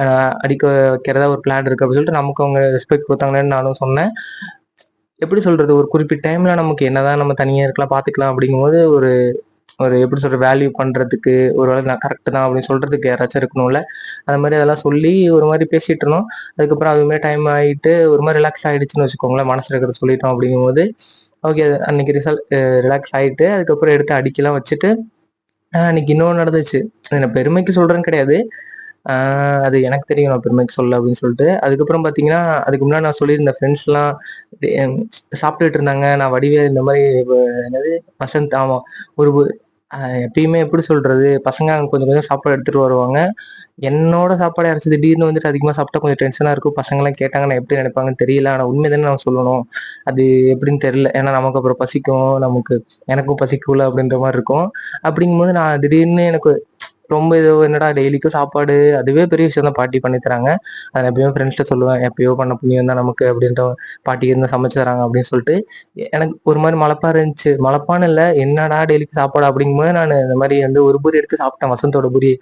அ அடிக்க வைக்கிறதா ஒரு பிளான் இருக்கு அப்படின்னு சொல்லிட்டு, நமக்கு அவங்க ரெஸ்பெக்ட் குடுத்தாங்களேன்னு நானும் சொன்னேன். எப்படி சொல்றது? ஒரு குறிப்பிட்ட டைம்ல நமக்கு என்னதான் நம்ம தனியா இருக்கலாம், பார்த்துக்கலாம் அப்படிங்கும்போது, ஒரு ஒரு எப்படி சொல்றது? வேல்யூ பண்றதுக்கு, ஒரு வேள நான் கரெக்ட் தான் அப்படின்னு சொல்றதுக்கு யாராச்சும் இருக்கணும்ல. அந்த மாரி அதெல்லாம் சொல்லி ஒரு மாரி பேசிட்டு இருந்தோம். அதுக்கப்புறம் அதுவுமே டைம் ஆயிட்டு, ஒரு மாரி ரிலாக்ஸ் ஆயிடுச்சுன்னு வச்சுக்கோங்களேன். மனசுல இருக்கிறத சொல்லிட்டோம் அப்படிங்கும்போது, ஓகே அன்னைக்கு ரிலாக்ஸ் ஆயிட்டு, அதுக்கப்புறம் எடுத்து அடுக்கிலாம் வச்சுட்டு, அன்னைக்கு இன்னொன்னு நடந்துச்சு. இத நான் பெருமைக்கு சொல்றேன்னு கிடையாது. ஆ அது எனக்கு தெரியும் நான் பெருமைக்கு சொல்லல அப்படின்னு சொல்லிட்டு. அதுக்கப்புறம் பார்த்தீங்கன்னா, அதுக்கு முன்னாடி நான் சொல்லியிருந்த ஃப்ரெண்ட்ஸ்லாம் சாப்பிட்டுட்டு இருந்தாங்க. நான் வடிவேல் இந்த மாரி என்னது வசந்த் ஆமா. ஒரு எப்பயுமே எப்படி சொல்றது? பசங்க அங்க கொஞ்சம் கொஞ்சம் சாப்பாடு எடுத்துட்டு வருவாங்க. என்னோட சாப்பாடு யாராச்சும் திடீர்னு வந்துட்டு அதிகமா சாப்பிட்டா கொஞ்சம் டென்ஷனா இருக்கும். பசங்கலாம் கேட்டாங்கன்னா எப்படி நினைப்பாங்கன்னு தெரியல. ஆனா உண்மைய தானே நம்ம சொல்லணும். அது எப்படின்னு தெரியல. ஏன்னா நமக்கு அப்புறம் பசிக்கும். எனக்கும் பசிக்கும்ல அப்படின்ற மாரி இருக்கும். அப்படிங்கும்போது நான் திடீர்னு எனக்கு ரொம்ப ஏதோ என்னடா டெய்லிக்கும் சாப்பாடு, அதுவே பெரிய விஷயம் தான் பாட்டி பண்ணி தராங்க. அத நான் எப்பயும் ஃப்ரெண்ட்ஸ்ட்ட சொல்லுவேன். எப்பயோ பண்ண புண்ணியம் தான் நமக்கு அப்படின்ற பாட்டி இருந்து சமைச்சு தராங்க அப்படின்னு சொல்லிட்டு, எனக்கு ஒரு மாரி மலப்பா இருந்துச்சு. மலப்பான்னு இல்ல, என்னடா டெய்லிக்கும் சாப்பாடு அப்படிங்கும்போது நானு இந்த மாரி வந்து ஒரு பூரி எடுத்து சாப்பிட்டேன் வசந்தோட பூரி.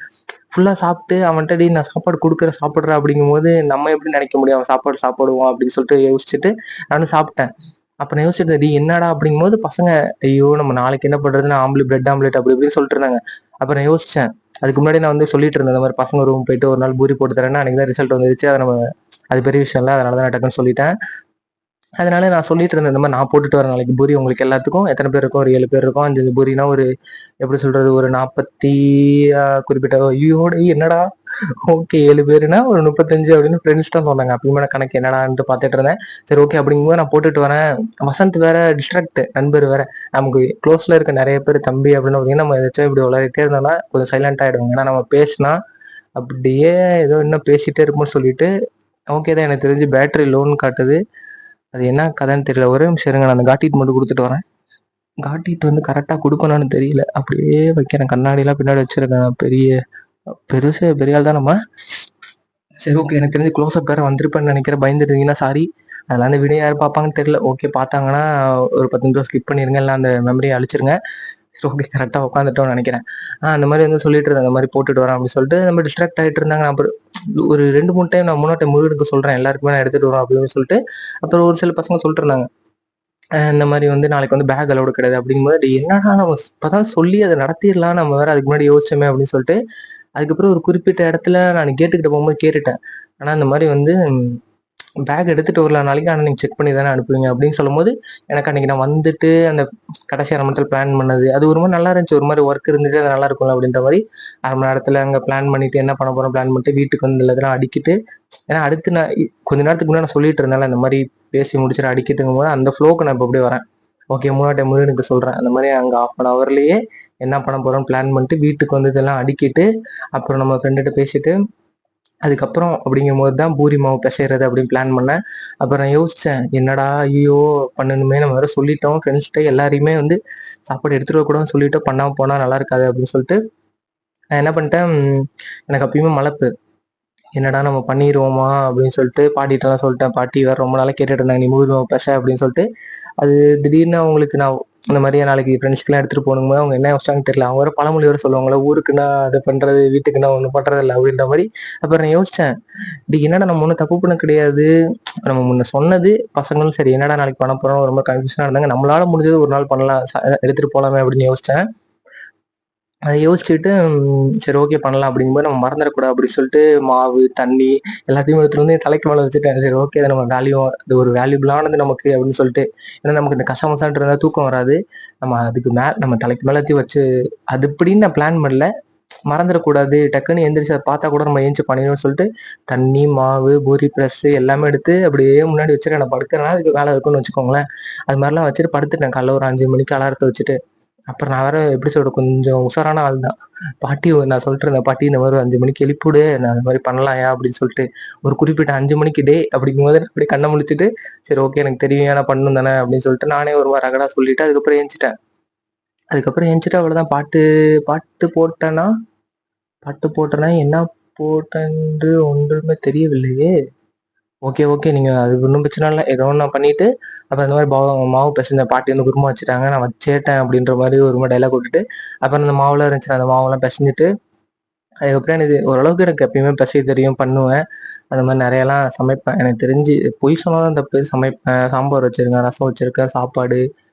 ஃபுல்லா சாப்பிட்டு அவன்ட்ட "டேய் நான் சாப்பாடு குடுக்குறேன் சாப்பிட்றா" அப்படிங்கும்போது, நம்ம எப்படி நெனைக்க முடியும்? அவன் சாப்பாடு சாப்பிடுவான் அப்படின்னு சொல்லிட்டு யோசிச்சுட்டு நானும் சாப்பிட்டேன். அப்ப நான் யோசிச்சுட்டு "டேய் என்னடா?" அப்படிங்கும்போது பசங்க, "ஐயோ! நம்ம நாளைக்கு என்ன பண்றதுன்னு பிரெட் ஆம்லெட் அப்படி இப்படின்னு சொல்லிட்டு இருந்தாங்க." அப்ப நான் யோசிச்சேன். அதுக்கு முன்னாடி நான் வந்து சொல்லிட்டு இருந்தேன். இந்த மாரி பசங்க ரூம் போயிட்டு ஒரு நாள் பூரி போட்டு தரேன்னு, அன்னைக்கு தான் ரிசல்ட் வந்துருச்சு. அத நம்ம அது பெரிய விஷயம் இல்ல. அதனால தான் நான் டக்குன்னு சொல்லிட்டேன். அதனால நான் சொல்லிட்டு இருந்தேன். இந்த மாரி நான் போட்டுட்டு வரேன் நாளைக்கு பூரி உங்களுக்கு எல்லாத்துக்கும். எத்தன பேர் இருக்கோம்? ஒரு 7 பேர் இருக்கோம். 5 பூரினா ஒரு எப்படி சொல்றது? ஒரு 40 குறிப்பிட்ட ஐயோ! டேய் என்னடா? ஓகே 7 பேருனா ஒரு 35 அப்படின்னு ஃப்ரெண்ட்ஸ் தான் சொன்னாங்க. அப்பயுமே நான் கணக்கு என்னடான்ட்டு பார்த்துட்டு இருந்தேன். சரி ஓகே அப்படிங்கும்போது நான் போட்டுட்டு வரேன். வசந்த் வேற டிஸ்ட்ராக்ட் நண்பர் வேற. நமக்கு குளோஸ்ல இருக்க நெறைய பேர் தம்பி அப்படின்னு பார்த்தீங்கன்னா, நம்ம ஏதாச்சும் இப்படி உளறிட்டே இருந்தோம்னா கொஞ்சம் சைலண்ட் ஆயிடுவாங்க. ஏன்னா நம்ம பேசினா அப்படியே ஏதோ இன்னும் பேசிட்டே இருப்போம்னு சொல்லிட்டு, ஓகே தான் எனக்கு தெரிஞ்சு பேட்டரி லோன்னு காட்டுது. அது என்ன கதைன்னு தெரியல. ஒரே நிமிஷம் இருங்க. நான் அந்த காட்டிட்டு மட்டும் குடுத்துட்டு வரேன். காட்டிட்டு வந்து கரெக்ட்டா குடுக்கணும்னு தெரியல. அப்படியே வைக்கிறேன். கண்ணாடிலாம் பின்னாடி வச்சிருக்கேன். பெருசு பெரிய ஆள் தான் நம்ம. சரி ஓகே. எனக்கு தெரிஞ்சு க்ளோஸ் அப் வேற வந்திருப்பேன்னு நெனைக்கிறேன். பயந்துட்டீங்கன்னா சாரி. அதெல்லாம் அந்த வீடியோ யார் பார்ப்பாங்கன்னு தெரியல. ஓகே பார்த்தாங்கன்னா ஒரு 10 நிமிஷம் ஸ்கிப் பண்ணிருங்க. இல்ல அந்த மெமரிய அழிச்சிருங்க. சரி ஓகே கரெக்ட்டா உட்காந்துட்டோம்னு நெனைக்கிறேன். அந்த மாரி வந்து சொல்லிட்டு இருந்தேன். இந்த மாரி போட்டுட்டு வரேன் அப்படின்னு சொல்லிட்டு நம்ம டிஸ்ட்ராக்ட் ஆயிட்டு இருந்தாங்க. நான் அப்புறம் ஒரு 2, 3 டைம் நான் 3 டைம் முருகனுக்கு சொல்றேன். எல்லாருக்குமே நான் எடுத்துட்டு வரேன் அப்படின்னு சொல்லிட்டு, அப்புறம் ஒரு சில பசங்க சொல்லிட்டு இருந்தாங்க. இந்த மாரி வந்து நாளைக்கு வந்து பேக் அலவுட் கிடையாது அப்படிங்கும்போது, டேய் என்னடா நம்ம இப்பதான் சொல்லி அத நடத்திர்லாம். நம்ம வேற அதுக்கு முன்னாடி யோசிச்சோமே அப்படின்னு சொல்லிட்டு, அதுக்கப்புறம் ஒரு குறிப்பிட்ட இடத்துல நான் கேட்டுக்கிட்ட போகும்போது கேட்டுட்டேன். ஆனா இந்த மாரி வந்து பேக் எடுத்துட்டு வரல நாளைக்கு. ஆனா நீங்க செக் பண்ணி தானே அனுப்புவீங்க அப்படின்னு சொல்லும்போது, எனக்கு அன்னைக்கு நான் வந்துட்டு அந்த கடைசி 1/2 மணி நேரத்துல பிளான் பண்ணது, அது ஒரு மாரி நல்லா இருந்துச்சு. ஒரு மாரி ஒர்க் இருந்துட்டு அது நல்லா இருக்கும்ல அப்படின்ற மாரி 1/2 மணி நேரத்துல அங்க பிளான் பண்ணிட்டு என்ன பண்ண போறோம் பிளான் பண்ணிட்டு வீட்டுக்கு வந்து எல்லாத்தையும் அடுக்கிட்டு, ஏன்னா அடுத்து நான் கொஞ்ச நேரத்துக்கு முன்னாடி நான் சொல்லிட்டு இருந்தேன்ல, இந்த மாரி பேசி முடிச்சுட்டு அடிக்கிட்டுங்கும்போது அந்த ஃப்ளோக்கு நான் இப்ப அப்படியே வரேன். ஓகே 3வது டைம் முருகனுக்கு சொல்றேன். அந்த மாரி அங்க 1/2 அன் ஹவர்லயே என்ன பண்ண போறோம்ன்னு பிளான் பண்ணிட்டு வீட்டுக்கு வந்து இதெல்லாம் அடுக்கிட்டு, அப்புறம் நம்ம ஃப்ரெண்டுட்ட பேசிட்டு அதுக்கப்புறம் அப்படிங்கும்போது தான் பூரி மாவு பெசைறது அப்படின்னு பிளான் பண்ணேன். அப்புறம் நான் யோசிச்சேன், என்னடா ஐய்யயோ! பண்ணணுமே நம்ம வேற சொல்லிட்டோம் ஃப்ரெண்ட்ஸ்ட்ட எல்லாரையுமே வந்து சாப்பாடு எடுத்துட்டு வரக்கூடாதுன்னு சொல்லிட்டோம். பண்ணாம போனா நல்லா இருக்காது அப்படின்னு சொல்லிட்டு, நான் என்ன பண்ணிட்டேன், எனக்கு அப்பயுமே மலப்பு. என்னடா நம்ம பண்ணிருவோமா அப்படின்னு சொல்லிட்டு பாட்டிட்டலாம் சொல்லிட்டேன். பாட்டி வேற ரொம்ப நாளா கேட்டுட்டு இருந்தாங்க, "நீ பூரி மாவு பெச" அப்படின்னு சொல்லிட்டு. அது திடீர்னு அவங்களுக்கு நான் இந்த மாரி நாளைக்கு ஃப்ரெண்ட்ஸ்க்குலாம் எடுத்துட்டு போணும்போது அவங்க என்ன யோசிச்சாங்கன்னு தெரியல. அவங்க வேற பழமொழி வேற சொல்லுவாங்கல்ல, "ஊருக்குன்னா அத பண்றது, வீட்டுக்குன்னா ஒண்ணும் பண்றதில்ல" அப்படின்ற மாரி. அப்புறம் நான் யோசிச்சேன். டேய் என்னடா நம்ம ஒண்ணும் தப்பு பண்ண கிடையாது. நம்ம முன்ன சொன்னது பசங்களும் சரி, என்னடா நாளைக்கு பண்ண போறோம் ரொம்ப கன்ஃப்யூஷனா இருந்தாங்க. நம்மளால முடிஞ்சது ஒரு நாள் பண்ணலாம். எடுத்துட்டு போலாமே அப்படின்னு யோசிச்சேன். அத யோசிச்சுட்டு சரி ஓகே பண்ணலாம் அப்படிங்கும்போது நம்ம மறந்துடக்கூடாது அப்படின்னு சொல்லிட்டு மாவு, தண்ணி எல்லாத்தையும் எடுத்துட்டு வந்து என் தலைக்கு மேல வச்சுட்டேன். சரி ஓகே இது நம்ம இது ஒரு வேல்யூபிளானது நமக்கு அப்படின்னு சொல்லிட்டு. ஏன்னா நமக்கு இந்த கசமுசான்ட்டு இருந்தா தூக்கம் வராது. நம்ம தலைக்கு மேல எல்லாத்தையும் வச்சு அது இப்படின்னு நான் பிளான் பண்ணல. மறந்துடக்கூடாது. டக்குன்னு எந்திரிச்சு அத பார்த்தா கூட நம்ம எந்திச்சு பண்ணிடணும்னு சொல்லிட்டு, தண்ணி, மாவு, பூரி பிரஸ்ஸு எல்லாமே எடுத்து அப்படியே முன்னாடி வச்சுட்டு நான் படுக்கிறேன்னா, அதுக்கு வேலை இருக்குன்னு வச்சுக்கோங்களேன். அது மாரிலாம் வச்சுட்டு படுத்துட்டேன். காலைல ஒரு 5 மணிக்கு அலாரத்த வச்சுட்டு. அப்புறம் நான் வேற எப்படி சொல்றது, கொஞ்சம் உஷாரான ஆள் தான். நான் சொல்லிட்டு இருந்தேன், "பாட்டி இந்த மாரி 5 மணிக்கு எழுப்பிவுடு. நான் இந்த மாரி பண்ணலாம்யா" அப்படின்னு சொல்லிட்டு. ஒரு குறிப்பிட்ட 5 மணிக்கு டேய் அப்படிங்கும்போது அப்படியே கண்ண முழிச்சுட்டு, சரி ஓகே எனக்கு தெரியும்யா நான் பண்ணணும் தானே அப்படின்னு சொல்லிட்டு நானே ஒரு மாரி ரகடா சொல்லிட்டு அதுக்கப்புறம் எந்திச்சிட்டேன். அதுக்கப்புறம் எந்திச்சிட்டு அவ்வளோதான் பாட்டு போட்டேனா என்ன போட்டேன்று ஒன்றுமே தெரியவில்லையே! Okay, okay. நீங்க அது ஒண்ணும் பிரச்சனை இல்ல. ஏதோ ஒண்ணு நான் பண்ணிட்டு, அப்புறம் இந்த மாரி மாவு பெசஞ்சேன். பாட்டி வந்து குருமா வச்சுட்டாங்க. நான் வச்சேட்டேன் அப்படின்ற மாரி ஒரு மாரி டயலாக் விட்டுட்டு, அப்புறம் அந்த மாவுலாம் இருந்துச்சுல்ல, அந்த மாவெல்லாம் பெசஞ்சுட்டு, அதுக்கப்புறம் எனக்கு ஓரளவுக்கு எனக்கு எப்பயுமே பெசைய தெரியும், பண்ணுவேன். அந்த மாரி நெறையலாம் சமைப்பேன். எனக்கு தெரிஞ்சு பொய் சொன்னா தான் தப்பு. சமைப்பேன். சாம்பார் வச்சிருக்கேன், ரசம் வச்சிருக்கேன், சாப்பாடு.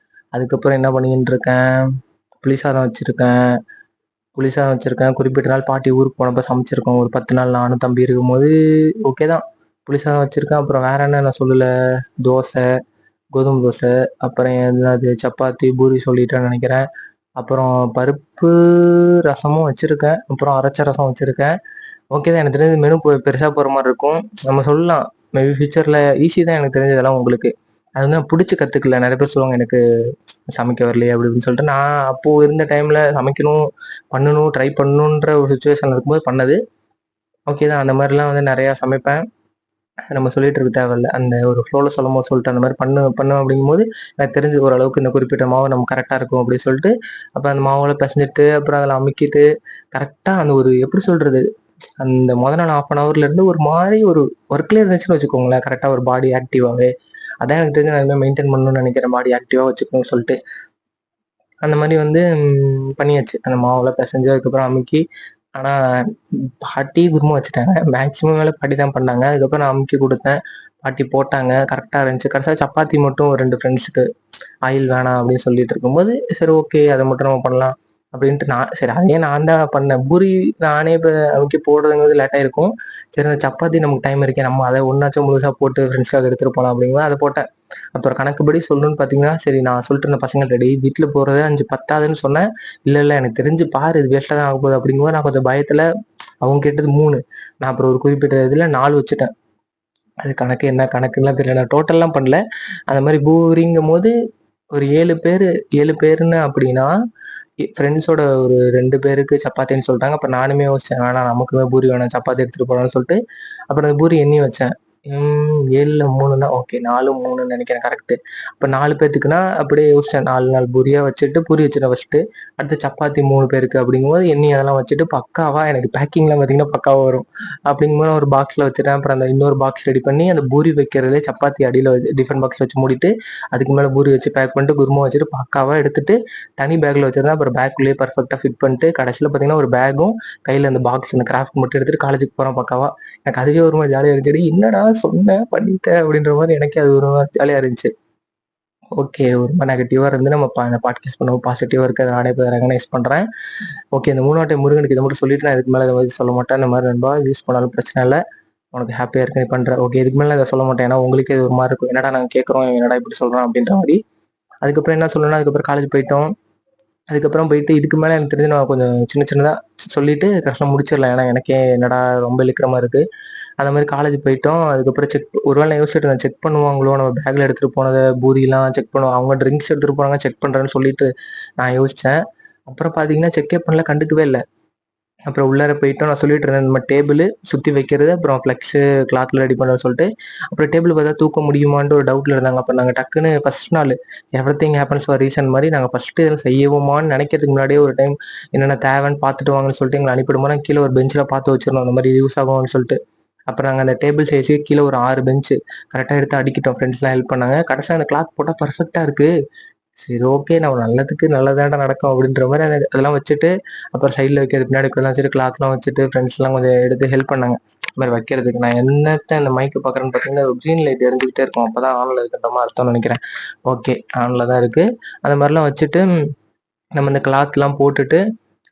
அதுக்கப்புறம் என்ன பண்ணிக்கிட்டு இருக்கேன், புளி சாதம் வச்சிருக்கேன். குறிப்பிட்ட நாள் பாட்டி ஊருக்கு போனப்ப சமைச்சிருக்கோம். ஒரு 10 நாள் நானும் தம்பி இருக்கும்போது, ஓகே தான். புளி சாதம் வச்சிருக்கேன். அப்புறம் வேற என்ன நான் சொல்லல. தோசை, கோதுமை தோசை, அப்புறம் என்னது சப்பாத்தி, பூரி சொல்லிட்டேன்னு நெனைக்கிறேன். அப்புறம் பருப்பு ரசமும் வச்சிருக்கேன். அப்புறம் அரைச்ச ரசம் வச்சிருக்கேன். ஓகே தான். எனக்கு தெரிஞ்சு மெனு பெருசா போற மாரி இருக்கும். நம்ம சொல்லலாம். மேபி ஃபியூச்சர்ல ஈஸி தான் எனக்கு தெரிஞ்சதெல்லாம் உங்களுக்கு. அது வந்து நான் புடிச்சு கத்துக்கல. நெறைய பேர் சொல்லுவாங்க, எனக்கு சமைக்க வரலையே அப்படி இப்படின்னு சொல்லிட்டு. நான் அப்போ இருந்த டைம்ல சமைக்கணும், பண்ணணும், ட்ரை பண்ணணுன்ற ஒரு சிச்சுவேஷன்ல இருக்கும்போது பண்ணது. ஓகே தான். அந்த மாரிலாம் வந்து நெறையா சமைப்பேன். நம்ம சொல்லிட்டு இருக்க தேவையில்ல. அந்த ஒரு ஃப்ளோல சொல்லும்போது சொல்லிட்டு அந்த மாரி பண்ணு பண்ணு அப்படிங்கும்போது, எனக்கு தெரிஞ்சு ஓரளவுக்கு இந்த குறிப்பிட்ட மாவு நம்ம கரெக்ட்டா இருக்கும் அப்படின்னு சொல்லிட்டு, அப்ப அந்த மாவுல பெசஞ்சுட்டு, அப்புறம் அதில அமுக்கிட்டு, கரெக்ட்டா அந்த ஒரு எப்படி சொல்றது? அந்த மொத நாள் 1/2 ஹவர்ல இருந்து ஒரு மாரி ஒரு ஒர்க்லயே இருந்துச்சுன்னு வச்சுக்கோங்களேன். கரெக்ட்டா ஒரு பாடி ஆக்டிவாவே. அதான் எனக்கு தெரிஞ்சு நான் இனிமே மெயின்டெயின் பண்ணணும்னு நெனைக்கிறேன். பாடி ஆக்டிவா வச்சுக்கணும்னு சொல்ட்டு. அந்த மாரி வந்து பண்ணியாச்சு. அந்த மாவுலாம் பெசஞ்சு அதுக்கப்புறம் அமுக்கி, ஆனா பாட்டி குருமா வச்சுட்டாங்க. மேக்ஸிமம் வேல பாட்டி தான் பண்ணாங்க. அதுக்கப்புறம் நான் அமுக்கி குடுத்தேன். பாட்டி போட்டாங்க. கரெக்ட்டா இருந்துச்சு. கடைசியா சப்பாத்தி மட்டும் ஒரு 2 ஃப்ரெண்ட்ஸுக்கு ஆயில் வேணாம் அப்படின்னு சொல்லிட்டு இருக்கும்போது, சரி ஓகே அத மட்டும் நம்ம பண்ணலாம். அப்படின்ட்டு சரி அதையும் நான் தான் பண்ணேன். பூரி நானே இப்ப அமுக்கி போடுறதுங்கிறது லேட் ஆயிருக்கும். சரி அந்த சப்பாத்தி நமக்கு டைம் இருக்கே, நம்ம அத ஒண்ணாச்சும் முழுசா போட்டு ஃப்ரெண்ட்ஸ்க்காக எடுத்துட்டு போலாம் அப்படிங்கும்போது அத போட்டேன். அப்புறம் கணக்குப்படி சொல்லணும்னு பார்த்தீங்கன்னா, சரி நான் சொல்லிட்டு இருந்தேன் பசங்கள்ட்ட, "டேய் வீட்ல போடுறதே 5 பத்தாதுன்னு சொன்னேன். இல்ல, இல்ல எனக்கு தெரிஞ்சு பாரு இது வேஸ்ட்டா தான் ஆகப்போகுது." அப்படிங்கும்போது நான் கொஞ்சம் பயத்துல அவங்க கேட்டது 3. நான் அப்புறம் ஒரு குறிப்பிட்ட இதுல 4 வச்சுட்டேன். அது கணக்கு என்ன கணக்குன்னுலாம் தெரியல. நான் டோட்டல்லாம் பண்ணல. அந்த மாரி பூரிங்கும்போது ஒரு 7 பேரு 7 பேருன்னு அப்படின்னா, ஃப்ரெண்ட்ஸோட ஒரு 2 பேருக்கு சப்பாத்தின்னு சொல்ட்டாங்க. அப்ப நானுமே யோசிச்சேன், வேணாம் நமக்குமே பூரி வேணாம். சப்பாத்தி எடுத்துட்டு போலாம்ன்னு சொல்ட்டு, அப்புறம் அந்த பூரி எண்ணி வச்சேன். 7ல 3ன்னா ஓகே 4, 3ன்னு நெனைக்கிறேன் கரெக்ட்டு. அப்ப 4 பேத்துக்குன்னா அப்படியே யோசிச்சேன். 4, 4 பூரியா வச்சுட்டு, பூரி வச்சுட்டேன் ஃபர்ஸ்ட்டு. அடுத்து சப்பாத்தி 3 பேருக்கு அப்படிங்கும்போது எண்ணி அதெல்லாம் வச்சுட்டு பக்காவா எனக்கு பேக்கிங்லாம் பார்த்தீங்கன்னா பக்காவா வரும். அப்படிங்கும்போது நான் ஒரு பாக்ஸ்ல வச்சுட்டேன். அப்புறம் அந்த இன்னொரு பாக்ஸ் ரெடி பண்ணி, அந்த பூரி வைக்கிறதுலே சப்பாத்தி அடியில டிஃபன் பாக்ஸ்ல வச்சு மூடிட்டு, அதுக்கு மேல பூரி வச்சு பேக் பண்ணிட்டு, குருமா வச்சுட்டு பக்காவா எடுத்துட்டு, தனி பேக்ல வச்சிருந்தேன். அப்புறம் பேக்குள்ளேயே பெர்ஃபெக்ட்டா ஃபிட் பண்ணிட்டு, கடைசில பார்த்தீங்கன்னா, ஒரு பேக்கும், கையில அந்த பாக்ஸ் அந்த கிராஃப்ட் மட்டும் எடுத்துட்டு காலேஜுக்கு போறேன் பக்காவா. எனக்கு அதுவே ஒரு மாரி ஜாலியா இருந்துச்சு. "டேய் என்னடா சொன்ன, பண்ணிட்ட" அப்படின்ற மாரி எனக்கே அது ஒரு மாரி ஜாலியா இருந்துச்சு. ஓகே. ஒரு மாரி நெகட்டிவா இருந்து நம்ம அந்த பாட்காஸ்ட் பண்ணுவோம். பாசிட்டிவா இருக்கிறத நானே இப்ப ரெகக்னைஸ் பண்றேன். ஓகே. இந்த 3 வாட்டி முருகனுக்கு இத மட்டும் சொல்லிட்டு நான் இதுக்கு மேல இத பத்தி சொல்ல மாட்டேன். இந்த மாரி நண்பா யூஸ் பண்ணாலும் பிரச்சனை இல்ல. உனக்கு ஹேப்பியா இருக்க நீ பண்ற. ஓகே. இதுக்கு மேல நான் இத சொல்ல மாட்டேன். ஏன்னா உங்களுக்கே இது ஒரு மாரி இருக்கும். என்னடா நாங்க கேட்கிறோம், இவன் என்னடா இப்படி சொல்றான் அப்படின்ற மாரி. அதுக்கப்புறம் என்ன சொல்லணும்னா, அதுக்கப்புறம் காலேஜ் போயிட்டோம். அதுக்கப்புறம் போயிட்டு இதுக்கு மேல எனக்கு தெரிஞ்சு நான் கொஞ்சம் சின்ன சின்னதா சொல்லிட்டு கடைசில முடிச்சிடலாம். ஏன்னா எனக்கே என்னடா ரொம்ப இழுக்கிற மாரி இருக்கு. அந்த மாரி காலேஜ் போயிட்டோம். அதுக்கப்புறம் ஒரு வேள நான் யோசிச்சுட்டு இருந்தேன். செக் பண்ணுவாங்களோ? நம்ம பேக்ல எடுத்துட்டு போனத பூரிலாம் செக் பண்ணுவாங்க. அவங்க ட்ரிங்க்ஸ் எடுத்துட்டு போறாங்க, செக் பண்றேன்னு சொல்லிட்டு நான் யோசிச்சேன். அப்புறம் பார்த்தீங்கன்னா, செக்கே பண்ணல, கண்டுக்கவே இல்ல. அப்புறம் உள்ளார போயிட்டோம். நான் சொல்லிட்டு இருந்தேன். இந்த மாரி டேபிளு சுத்தி வைக்கிறது, அப்புறம் ஃப்ளெக்ஸு கிளாத்ல ரெடி பண்ண சொல்லிட்டு, அப்புறம் டேபிள் பார்த்தா தூக்க முடியுமான்ட்டு ஒரு டவுட்ல இருந்தாங்க. அப்ப நாங்க டக்குன்னு ஃபர்ஸ்ட் நாளு எவ்ரிதிங் ஹேப்பன்ஸ் ஃபார் ரீசன் மாரி நாங்க ஃபர்ஸ்ட்டு இத செய்வோமான்னு நெனைக்கிறதுக்கு முன்னாடியே ஒரு டைம் என்னென்ன தேவைன்னு பார்த்துட்டு வாங்கன்னு சொல்லிட்டு எங்கள அனுப்பிடும்போது, நாங்க கீழ ஒரு பெஞ்ச்ல பார்த்து வச்சிருந்தோம். அந்த மாரி யூஸ் ஆகும்னு சொல்லிட்டு. அப்புறம் நாங்க அந்த டேபிள் சைஸ்க்கு கீழ ஒரு 6 பெஞ்சு கரெக்ட்டா எடுத்து அடுக்கிட்டோம். ஃப்ரெண்ட்ஸ்லாம் ஹெல்ப் பண்ணாங்க. கடைசியா அந்த கிளாத் போட்டா பெர்ஃபெக்ட்டா இருக்கு. சரி ஓகே. நம்ம நல்லதுக்கு நல்லது நடக்கும் அப்படின்ற மாரி அதெல்லாம் வச்சுட்டு, அப்புறம் சைட்ல வைக்கிறது பின்னாடி வைக்கிறதெல்லாம் வச்சுட்டு, கிளாத்லாம் வச்சுட்டு, ஃப்ரெண்ட்ஸ்லாம் கொஞ்சம் எடுத்து ஹெல்ப் பண்ணாங்க. இந்த மாரி வைக்கிறதுக்கு. நான் என்னத்த அந்த மைக்க பார்க்குறேன்னு பார்த்தீங்கன்னா, ஒரு கிரீன் லைட் எரிஞ்சுகிட்டே இருக்கும். அப்பதான் ஆன்ல இருக்குன்ற மாரி அர்த்தம்னு நெனைக்கிறேன். ஓகே. ஆன்ல தான் இருக்கு. அந்த மாரிலாம் வச்சுட்டு, நம்ம இந்த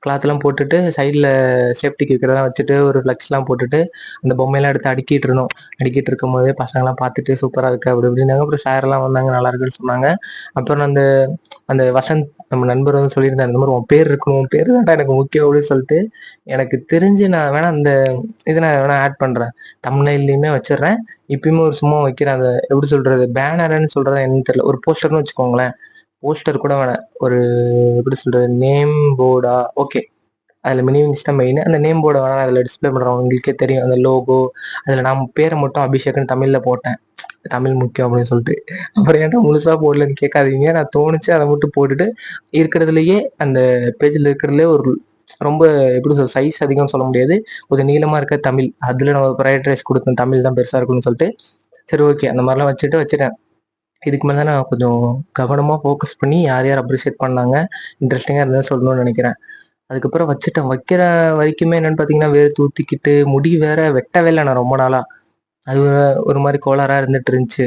கிளாத்லாம் போட்டுட்டு சைடுல சேஃப்டிக்கு வைக்கிறதெல்லாம் வச்சுட்டு, ஒரு ஃப்ளெக்ஸ்லாம் போட்டுட்டு, அந்த பொம்மையெல்லாம் எடுத்து அடுக்கிட்டு இருந்தோம். அடுக்கிட்டு இருக்கும்போதே பசங்கலாம் பார்த்துட்டு, "சூப்பரா இருக்கு" அப்படி இப்படின்னாங்க. அப்புறம் சார்லாம் வந்தாங்க, "நல்லா இருக்குன்னு" சொன்னாங்க. அப்புறம் அந்த அந்த வசந்த் நம்ம நண்பர் வந்து சொல்லியிருந்தாரு, "இந்த மாரி உன் பேர் இருக்கணும். உன் பேரு தான்டா எனக்கு முக்கியம்" அப்படின்னு சொல்லிட்டு, எனக்கு தெரிஞ்சு நான் வேணா அந்த இத நான் வேணா ஆட் பண்றேன். தம்ப்நெயில்லயுமே வச்சுர்றேன். இப்பயுமே ஒரு சும்மா வைக்கிறேன். அத எப்படி சொல்றது? பேனர்ன்னு சொல்றதா என்னன்னு தெரியல. ஒரு போஸ்டர்ன்னு வச்சுக்கோங்களேன். போஸ்டர் கூட வேணாம். ஒரு எப்படி சொல்றது? நேம் போர்டா? ஓகே. அதுல மினி விங்ஸ் தான் மெயினு. அந்த நேம் போர்ட வேணா அதுல டிஸ்ப்ளே பண்றோம். உங்களுக்கே தெரியும். அந்த லோகோ, அதுல நான் பேர மட்டும் அபிஷேக்ன்னு தமிழ்ல போட்டேன். தமிழ் முக்கியம் அப்படின்னு சொல்லிட்டு. அப்புறம் ஏன்டா முழுசா போடலன்னு கேட்காதீங்க. நான் தோணுச்சு அத மட்டும் போட்டுட்டு, இருக்கிறதுலயே அந்த பேஜ்ல இருக்கிறதுலயே ஒரு ரொம்ப எப்படி சொல்றது? சைஸ் அதிகம்னு சொல்ல முடியாது. கொஞ்சம் நீளமா இருக்க தமிழ். அதுல நான் ஒரு பிரையாரிட்டைஸ் குடுத்தேன். தமிழ் தான் பெருசா இருக்கும்னு சொல்லிட்டு. சரி ஓகே. அந்த மாரிலாம் வச்சுட்டேன். இதுக்கு மேல தான் நான் கொஞ்சம் கவனமா ஃபோக்கஸ் பண்ணி யார் யார் அப்ரிஷியேட் பண்ணாங்க, இன்ட்ரஸ்டிங்கா இருந்ததுன்னு சொல்லணும்னு நெனைக்கிறேன். அதுக்கப்புறம் வச்சுட்டேன். வைக்கிற வரைக்குமே என்னன்னு பார்த்தீங்கன்னா, வேர்த்து ஊத்திக்கிட்டு, முடி வேற வெட்டவே இல்ல நான் ரொம்ப நாளா. அது ஒரு மாரி கோளாறா இருந்துட்டு இருந்துச்சு.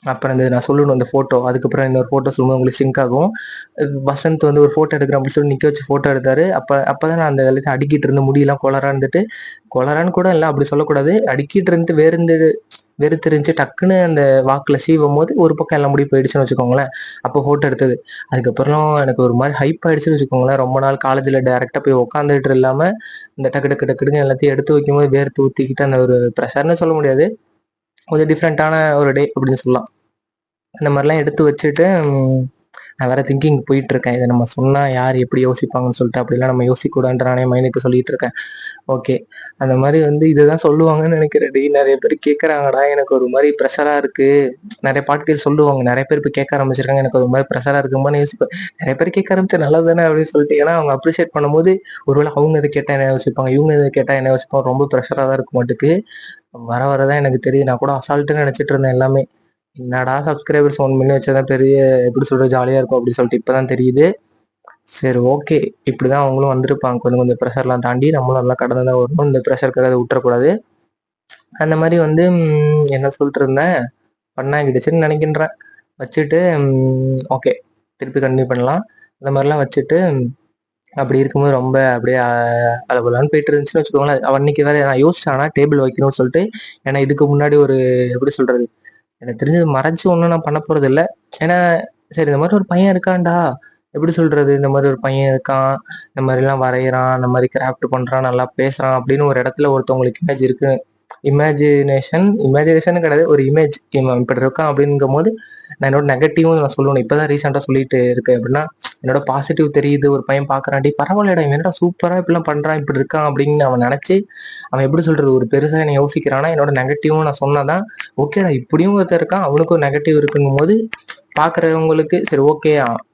அப்புறம் இந்த நான் சொல்லணும் அந்த ஃபோட்டோ. அதுக்கப்புறம் இன்னொரு ஃபோட்டோ சொல்லும்போது உங்களுக்கு சிங்க் ஆகும். வசந்த் வந்து ஒரு ஃபோட்டோ எடுக்கிறேன் அப்படின்னு சொல்லி நிக்க வச்சு ஃபோட்டோ எடுத்தாரு. அப்பதான் நான் அந்த எல்லாத்தையும் அடுக்கிட்டு இருந்த முடியெல்லாம் கொலாரா இருந்துட்டு, கொலாரான்னு கூட இல்ல அப்படி சொல்லக்கூடாது. அடுக்கிட்டு இருந்துட்டு வெறுத்துருந்துச்சு. டக்குன்னு அந்த வாக்குல சீவும்போது ஒரு பக்கம் எல்லா முடியும் போயிடுச்சுன்னு வச்சுக்கோங்களேன். அப்போ ஃபோட்டோ எடுத்தது. அதுக்கப்புறம் எனக்கு ஒரு மாரி ஹைப் ஆயிடுச்சுன்னு வச்சுக்கோங்களேன். ரொம்ப நாள் காலேஜ்ல டைரக்ட்டா போய் உட்காந்துட்டு இல்லாம, இந்த டக்கு டக்கு டக்குன்னு எல்லாத்தையும் எடுத்து வைக்கும்போது வேர்த்து ஊத்திக்கிட்டு அந்த ஒரு ப்ரெஷர்ன்னு சொல்ல முடியாது. கொஞ்சம் டிஃப்ரெண்ட்டான ஒரு டே அப்படின்னு சொல்லலாம். இந்த மாரிலாம் எடுத்து வச்சுட்டு, நான் வேற திங்கிங் போயிட்டு இருக்கேன். இதை நம்ம சொன்னா யார் எப்படி யோசிப்பாங்கன்னு சொல்லிட்டு அப்படிலாம் நம்ம யோசிக்கக்கூடாதுன்ற நானே மைண்டுக்கு சொல்லிட்டு இருக்கேன். ஓகே. அந்த மாரி வந்து இதுதான் சொல்லுவாங்கன்னு நெனைக்கிறேன். டேய் நெறைய பேர் கேட்கறாங்கடா, எனக்கு ஒரு மாரி ப்ரெஷரா இருக்கு. நெறைய பாட்கள் சொல்லுவாங்க. நெறைய பேர் இப்ப கேட்க ஆரம்பிச்சிருக்காங்க. எனக்கு ஒரு மாரி ப்ரெஷரா இருக்குமான்னு யோசிப்பேன். நெறைய பேர் கேட்க ஆரம்பிச்சா நல்லது தானே அப்படின்னு சொல்லிட்டு. ஏன்னா அவங்க அப்ரிஷியேட் பண்ணும்போது, ஒருவேளை அவங்க இத கேட்டா என்ன யோசிப்பாங்க? இவங்க இத கேட்டா என்ன யோசிப்பாங்க? ரொம்ப ப்ரெஷரா தான் இருக்கும் மாட்டுக்கு. வர வர தான் எனக்கு தெரியுது. நான் கூட அசால்ட்டுன்னு நெனைச்சிட்டு இருந்தேன் எல்லாமே. என்னடா சப்ஸ்கிரைபர்ஸ் 1 மில்லியன் வச்சா தான் பெரிய எப்படி சொல்றது ஜாலியா இருக்கும் அப்படின்னு சொல்லிட்டு இப்ப தான் தெரியுது. சரி ஓகே. இப்படிதான் அவங்களும் வந்திருப்பாங்க. கொஞ்சம் கொஞ்சம் ப்ரெஷர்லாம் தாண்டி நம்மளும் அதெல்லாம் கடந்து தான் வரணும். இந்த ப்ரெஷருக்காக அத விட்டுறக்கூடாது. அந்த மாரி வந்து என்ன சொல்லிட்டு இருந்தேன்? பண்ணாகிடுச்சுன்னு நெனைக்கின்றேன். வச்சுட்டு ஓகே. திருப்பி கன்டின்யூ பண்ணலாம். அந்த மாரிலாம் வச்சுட்டு அப்படி இருக்கும்போது ரொம்ப அப்படியே அலபலான்னு போயிட்டு இருந்துச்சுன்னு வச்சுக்கோங்களேன். அன்னைக்கு வேற நான் யோசிச்சேன் ஆனா டேபிள் வைக்கணும்னு சொல்லிட்டு. ஏன்னா இதுக்கு முன்னாடி ஒரு எப்படி சொல்றது? எனக்கு தெரிஞ்சு மறைச்சு ஒண்ணும் நான் பண்ண போறதில்ல. ஏன்னா, சரி இந்த மாரி ஒரு பையன் இருக்கான்டா. எப்படி சொல்றது? இந்த மாரி ஒரு பையன் இருக்கான். இந்த மாரிலாம் வரையறான். இந்த மாரி கிராஃப்ட் பண்றான். நல்லா பேசுறான் அப்படின்னு ஒரு இடத்துல ஒருத்தவங்களுக்கு இமேஜ் இருக்கு. இமேஜினேஷன் கிடையாது. ஒரு இமேஜ். இவன் இப்படி இருக்கான் அப்படிங்கும்போது, நான் என்னோட நெகட்டிவும் நான் சொல்லணும். இப்பதான் ரீசென்ட்டா சொல்லிட்டு இருக்கேன். எப்படின்னா, என்னோட பாசிட்டிவ் தெரியுது. ஒரு பையன் பார்க்குறான். டேய் பரவாயில்லடா, இவன் என்னடா சூப்பரா இப்படிலாம் பண்றான், இப்படி இருக்கான் அப்படின்னு அவன் நெனச்சு, அவன் எப்படி சொல்றது? ஒரு பெருசா என்னை யோசிக்கிறான்னா, என்னோட நெகட்டிவும் நான் சொன்னா தான், ஓகேடா இப்படியும் ஒருத்தன் இருக்கான். அவனுக்கும் நெகட்டிவ் இருக்குங்கும்போது, பார்க்குறவங்களுக்கு சரி ஓகே.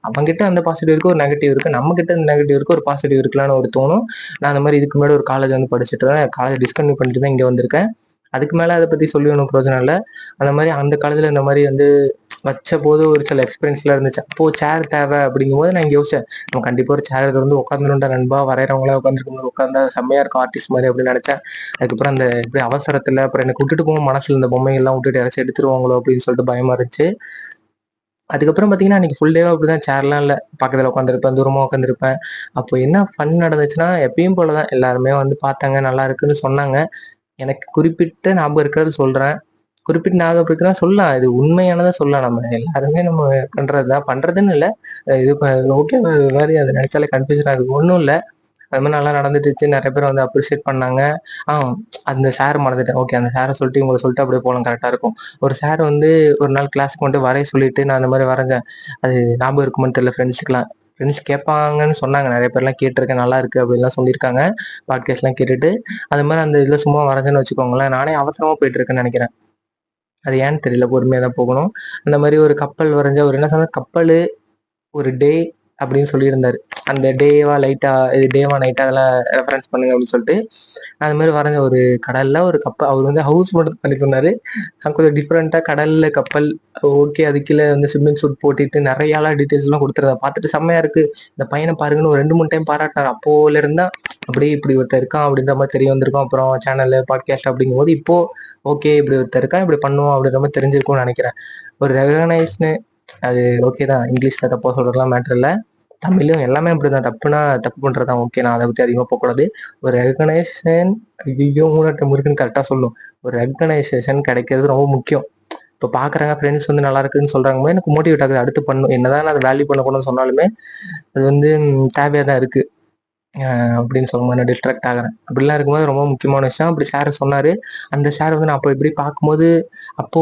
அவன்கிட்ட அந்த பாசிட்டிவ் இருக்கு, ஒரு நெகட்டிவ் இருக்கு. நம்மகிட்ட இந்த நெகட்டிவ் இருக்கு, ஒரு பாசிட்டிவ் இருக்கலான்னு ஒரு தோணும். நான் அந்த மாரி இதுக்கு முன்னாடி ஒரு காலேஜ் வந்து படிச்சுட்டு இருந்தேன். காலேஜ் டிஸ்கன்டினியூ பண்ணிட்டு தான் இங்க வந்திருக்கேன். அதுக்கு மேல அத பத்தி சொல்லி ஒண்ணும் பிரயோஜனம் இல்ல. அந்த மாரி அந்த காலேஜ்ல இந்த மாரி வந்து வச்சபோது ஒரு சில எக்ஸ்பீரியன்ஸ்லாம் இருந்துச்சு. அப்போ சேர் தேவை அப்படிங்கும்போது நான் இங்க யோசிச்சேன். நம்ம கண்டிப்பா ஒரு சேர் வந்து உட்காந்துருண்டா நண்பா, வரையறவங்களா உட்காந்துருக்கும்போது உட்கார்ந்தா செம்மையா இருக்கும் ஆர்டிஸ்ட் மாரி அப்படின்னு நெனச்சேன். அதுக்கப்புறம் அந்த இப்படி அவசரத்துல அப்புறம் என்ன கூட்டிட்டு போகும் மனசுல இந்த பொம்மைகள்லாம் விட்டுட்டு யாராச்சும் எடுத்துருவாங்களோ அப்படின்னு சொல்லிட்டு பயமா இருந்துச்சு. அதுக்கப்புறம் பார்த்தீங்கன்னா, அன்னைக்கு ஃபுல் டேவா அப்படிதான் சேர்லாம் இல்ல. பக்கத்துல உட்காந்துருப்பேன், தூரமா உட்காந்துருப்பேன். அப்போ என்ன ஃபன் நடந்துச்சுன்னா, எப்பயும் போல தான் எல்லாருமே வந்து பார்த்தாங்க, நல்லா இருக்குன்னு சொன்னாங்க. எனக்கு குறிப்பிட்ட ஞாபகம் இருக்கிறத சொல்றேன். குறிப்பிட்ட ஞாபகம் இருக்குன்னா சொல்லலாம். இது உண்மையானத சொல்லலாம். நம்ம எல்லாருமே நம்ம பண்றது தான். பண்றதுன்னு இல்ல. இது ஓகே மாரி அத நெனச்சாலே கன்ஃப்யூஷன் ஆகுது. ஒண்ணும் இல்ல. அது மாரி நல்லா நடந்துட்டுச்சு. நெறைய பேர் வந்து அப்ரிஷியேட் பண்ணாங்க. ஆ அந்த சார் மறந்துட்டேன். ஓகே அந்த சார சொல்லிட்டு இவங்கள சொல்லிட்டு அப்படியே போலாம் கரெக்ட்டா இருக்கும். ஒரு சார் வந்து ஒரு நாள் கிளாஸ்க்கு வந்துட்டு வரைய சொல்லிட்டு நான் அந்த மாரி வரைஞ்சேன். அது ஞாபகம் இருக்குமான்னு தெரியல ஃப்ரெண்ட்ஸ்க்குலாம். ஃப்ரெண்ட்ஸ் கேட்பாங்கன்னு சொன்னாங்க. நெறைய பேர்லாம் கேட்டுருக்கேன். நல்லா இருக்கு அப்படின்லாம் சொல்லியிருக்காங்க. பாட்காஸ்ட்லாம் கேட்டுட்டு. அது மாரி அந்த இதுல சும்மா வரைஞ்சேன்னு வச்சுக்கோங்களேன். நானே அவசரமா போயிட்டு இருக்கேன்னு நெனைக்கிறேன். அது ஏன்னு தெரியல. பொறுமையா தான் போகணும். அந்த மாரி ஒரு கப்பல் வரைஞ்சேன். அவரு என்ன சொன்னாரு, கப்பலு ஒரு டே அப்படின்னு சொல்லியிருந்தாரு. அந்த டேவா லைட்டா இது டேவா நைட்டா அதெல்லாம் ரெஃபரன்ஸ் பண்ணுங்க அப்படின்னு சொல்லிட்டு, நான் அது மாரி வரைஞ்ச ஒரு கடல்ல ஒரு அவர் வந்து ஹவுஸ் மட்டும் பண்ணி சொன்னாரு. நான் கொஞ்சம் டிஃபரெண்ட்டா கடல்ல கப்பல் ஓகே. அது கீழ வந்து ஸ்விம்மிங் சூட் போட்டுட்டு நெறையாலாம் டீட்டெயில்ஸ்லாம் குடுத்துருந்தேன். பார்த்துட்டு செம்மையா இருக்கு. இந்த பையன பாருங்கன்னு ஒரு 2, 3 டைம் பாராட்டுனாரு. அப்போல தான் அப்படியே இப்படி ஒருத்தன் இருக்கான் அப்படின்ற மாரி தெரிய வந்திருக்கும். அப்புறம் சேனலு, பாட்காஸ்ட் அப்படிங்கும்போது இப்போ ஓகே இப்படி ஒருத்தன் இருக்கான், இப்படி பண்ணுவான் அப்படின்ற மாரி தெரிஞ்சிருக்கும்னு நெனைக்கிறேன். ஒரு ரெகக்னைஸ்ன்னு அது ஓகே தான். இங்கிலீஷ்ல தப்பா சொல்றதுலாம் மேட்டர் இல்ல. தமிழ்லயும் எல்லாமே அப்படிதான். தப்புனா தப்பு பண்றது தான் ஓகே. நான் அத பத்தி அதிகமா போக்கூடாது. ஒரு ரெகக்னைசேஷன் ஐய்யய்யோ! 3 டைம் இருக்குன்னு கரெக்ட்டா சொல்லணும். ஒரு ரெகக்னைசேஷன் கிடைக்கிறது ரொம்ப முக்கியம். இப்ப பார்க்குறாங்க ஃப்ரெண்ட்ஸ் வந்து நல்லா இருக்குன்னு சொல்றாங்கம்போது எனக்கு மோட்டிவேட் ஆகுது. அடுத்து பண்ணணும். என்னதான் நான் அத வேல்யூ பண்ணக்கூடாதுன்னு சொன்னாலுமே, அது வந்து தேவையா தான் இருக்கு. அப்படின்னு சொல்லும்போது நான் டிஸ்ட்ராக்ட் ஆகுறேன். அப்படிலாம் இருக்கும்போது ரொம்ப முக்கியமான விஷயம். அப்படி சார் சொன்னாரு. அந்த சார் வந்து நான் அப்ப இப்படி பார்க்கும்போது, அப்போ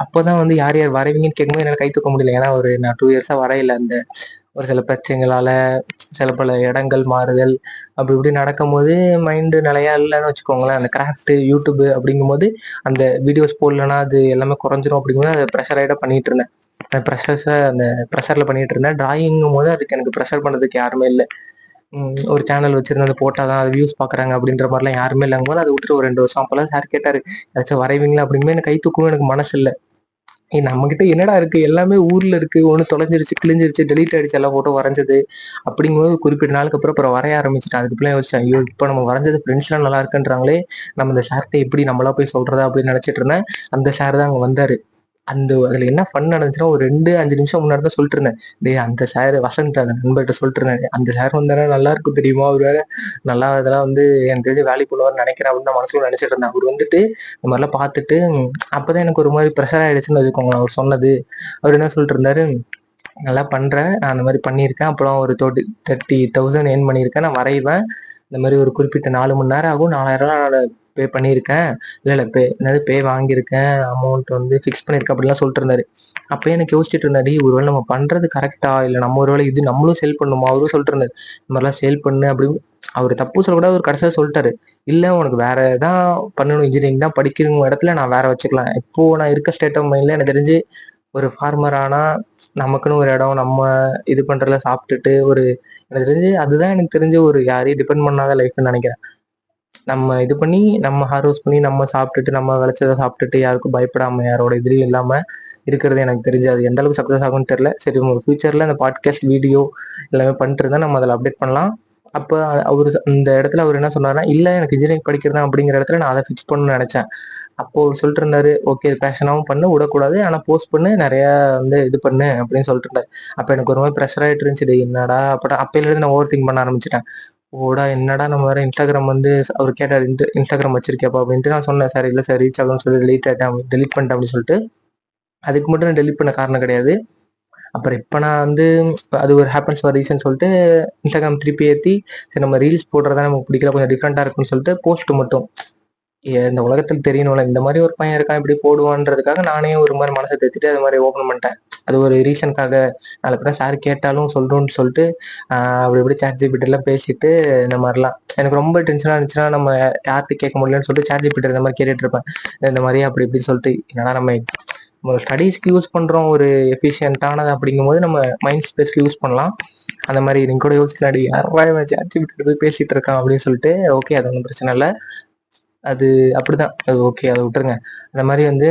அப்பதான் வந்து யார் யார் வரைவீங்கன்னு கேட்கும்போது என்னால கை தூக்க முடியல. ஏன்னா நான் 2 இயர்ஸா வரையல. அந்த ஒரு சில பிரச்சனைகளால, சில பல இடங்கள் மாறுதல், அப்படி இப்படி நடக்கும்போது மைண்டு நிலையா இல்லன்னு வச்சுக்கோங்களேன். அந்த கிராஃப்ட், யூடியூப் அப்படிங்கும்போது, அந்த வீடியோஸ் போடலன்னா அது எல்லாமே குறைஞ்சிரும் அப்படிங்கும்போது அத ப்ரெஷரைடா பண்ணிட்டு இருந்தேன். அந்த ப்ரெஷர்ல பண்ணிட்டு இருந்தேன். டிராயிங்கும்போது அதுக்கு எனக்கு ப்ரெஷர் பண்றதுக்கு யாருமே இல்ல. ஒரு சேனல் வச்சிருந்து அத போட்டா தான் அது வியூஸ் பார்க்குறாங்க அப்படின்ற மாரிலாம் யாருமே இல்லங்கும்போது, அத விட்டுட்டு ஒரு 2 வருஷம் அப்பலாம் சார் கேட்டாரு. "ஏதாச்சும் வரைவீங்களா?" அப்படிங்கும்போது எனக்கு கை தூக்கவும் எனக்கு மனசு இல்ல. நம்மகிட்ட என்னடா இருக்கு? எல்லாமே ஊர்ல இருக்கு. ஒண்ணு தொலைஞ்சிருச்சு, கிழிஞ்சிருச்சு, டெலீட் ஆயிடுச்சு எல்லா ஃபோட்டோ வரைஞ்சது. அப்படிங்கும்போது குறிப்பிட்ட நாளுக்கு அப்புறம் வரைய ஆரம்பிச்சுட்டேன். அதுக்கப்புறம் யோசிச்சேன், ஐயோ! இப்ப நம்ம வரைஞ்சது ஃப்ரெண்ட்ஸ்லாம் நல்லா இருக்குன்றாங்களே! நம்ம இந்த சார்ட்ட எப்படி நம்மளா போய் சொல்றதா? அப்படின்னு நினைச்சிட்டு இருந்தேன். அந்த சார் தான் அங்க வந்தாரு. அதுல என்ன ஃபன் நடந்துச்சுன்னா, ஒரு 2, 5 நிமிஷம் முன்னாடி தான் சொல்லிட்டு இருந்தேன். டேய் அந்த சார் வசந்த் அந்த நண்பர்ட்ட சொல்லிட்டு இருந்தேன். அந்த சார் வந்தாருன்னா நல்லா இருக்கும் தெரியுமா? அவரு வேற நல்லா இதெல்லாம் வந்து எனக்கு தெரிஞ்சு வேலைக்கு பண்ணுவாருன்னு நினைக்கிறேன் அப்படின்னு நான் மனசுக்குள்ள நினைச்சிட்டு இருந்தேன். அவரு வந்துட்டு இந்த மாரிலாம் பார்த்துட்டு, அப்பதான் எனக்கு ஒரு மாரி ப்ரெஷர் ஆயிடுச்சுன்னு வச்சுக்கோங்களேன் அவர் சொன்னது. அவரு என்ன சொல்லிட்டு இருந்தாரு, "நல்லா பண்ற. நான் அந்த மாரி பண்ணியிருக்கேன். அப்புறம் ஒரு 30,000 ஏர்ன் பண்ணியிருக்கேன். நான் வரைவேன். இந்த மாரி ஒரு குறிப்பிட்ட 4 மணி நேரம் ஆகும். 4000 ரூவா பே பண்ணியிருக்கேன். இல்ல என்னது பே வாங்கியிருக்கேன். அமௌண்ட் வந்து ஃபிக்ஸ் பண்ணியிருக்கேன் அப்படிலாம் சொல்லிட்டு இருந்தாரு. அப்பயே எனக்கு யோசிச்சுட்டு இருந்தேன், டேய் ஒருவேளை நம்ம பண்றது கரெக்ட்டா? இல்ல நம்ம ஒருவேளை இது நம்மளும் சேல் பண்ணணுமா? அவரும் சொல்லிட்டு இருந்தாரு. இந்த மாரிலாம் சேல் பண்ணு அப்படின்னு. அவரு தப்பு சொல்லக்கூடாது. அவரு கடைசியா சொல்ட்டாரு. இல்ல உனக்கு வேற தான் பண்ணணும். இன்ஜினியரிங் தான் படிக்கணும் இடத்துல நான் வேற வச்சுக்கலாம். இப்போ நான் இருக்க ஸ்டேட் ஆஃப் மைண்ட்ல எனக்கு தெரிஞ்சு ஒரு ஃபார்மர் ஆனா நமக்குன்னு ஒரு இடம், நம்ம இது பண்றதுல சாப்பிட்டுட்டு எனக்கு தெரிஞ்சு அதுதான் எனக்கு தெரிஞ்சு ஒரு யாரையும் டிபெண்ட் பண்ணாத லைஃப்ன்னு நெனைக்கிறேன். நம்ம இது பண்ணி, நம்ம ஹார்ட் ஒர்க் பண்ணி, நம்ம சாப்பிட்டுட்டு, நம்ம விளைச்சத சாப்பிட்டுட்டு, யாருக்கும் பயப்படாம, யாரோட இதுலயும் இல்லாம இருக்கிறது எனக்கு தெரிஞ்சு அது எந்த அளவுக்கு சக்ஸஸ் ஆகும்னு தெரியல. சரி உங்க ஃபியூச்சர்ல அந்த பாட்காஸ்ட் வீடியோ எல்லாமே பண்ணிட்டு இருந்தா நம்ம அதில அப்டேட் பண்ணலாம். அப்ப அவரு இந்த இடத்துல அவரு என்ன சொன்னாருன்னா, "இல்ல எனக்கு இன்ஜினியரிங் படிக்கிறது தான்" அப்படிங்கிற இடத்துல நான் அத ஃபிக்ஸ் பண்ணணும்னு நெனச்சேன். அப்போ அவரு சொல்லிட்டு இருந்தாரு, "ஓகே பேஷனாவும் பண்ணு, விடக்கூடாது. ஆனா போஸ்ட் பண்ணு, நெறையா வந்து இது பண்ணு" அப்படின்னு சொல்லிட்டு இருந்தாரு. அப்ப எனக்கு ஒரு மாரி ப்ரெஷர் ஆயிட்டு இருந்துச்சு. டேய் என்னடா அப்படா அப்பயிலேருந்து நான் ஓவர் திங்க் பண்ண ஆரம்பிச்சுட்டேன். போடா என்னடா நம்ம வேற Instagram வந்து அவரு கேட்டாரு, Instagram வச்சிருக்கியாப்பா?" அப்படின்ட்டு நான் சொன்னேன், "சார் இல்ல சார் ரீச் ஆகலன்னு சொல்லி டெலீட் பண்ணிட்டேன்" அப்படின்னு சொல்லிட்டு. அதுக்கு மட்டும் நான் டெலீட் பண்ண காரணம் கிடையாது. அப்புறம் இப்ப நான் வந்து அது ஒரு ஹேப்பன்ஸ் ஃபார் ரீசன் சொல்லிட்டு Instagram திருப்பி ஏத்தி, சரி நம்ம ரீல்ஸ் போடுறது தான் நமக்கு பிடிக்கல, கொஞ்சம் டிஃபரெண்ட்டா இருக்குன்னு சொல்லிட்டு போஸ்ட் மட்டும். இந்த உலகத்துல தெரியணும்ல, இந்த மாரி ஒரு பையன் இருக்கான், இப்படி போடுவான்றதுக்காக நானே ஒரு மாரி மனச தேத்திட்டு அது மாரி ஓப்பன் பண்ணிட்டேன். அது ஒரு ரீசன்க்காக நாளை பின்ன சார் கேட்டாலும் சொல்றோம்ன்னு சொல்லிட்டு, அப்படி இப்படி ChatGPTலாம் பேசிட்டு இந்த மாரிலாம். எனக்கு ரொம்ப டென்ஷனா இருந்துச்சுன்னா, நம்ம யார்ட்ட கேட்க முடியலன்னு சொல்லிட்டு ChatGPT இந்த மாரி கேட்டுட்டு இருப்பேன். இந்த மாரி அப்படி இப்படின்னு சொல்லிட்டு, என்னடா நம்ம ஸ்டடீஸ்க்கு யூஸ் பண்றோம் ஒரு எஃபிஷியன்ட்டானது அப்படிங்கும்போது நம்ம மைண்ட் ஸ்பேஸ்க்கு யூஸ் பண்ணலாம். அந்த மாரி நீங்க கூட யோசிக்கலாம்டி, யார்றா இவன் ChatGPT போய் பேசிட்டு இருக்கான் அப்படின்னு சொல்லிட்டு, ஓகே அது ஒண்ணும் பிரச்சனை இல்ல. அது அப்படிதான். அது ஓகே. அத விட்டுருங்க. அந்த மாரி வந்து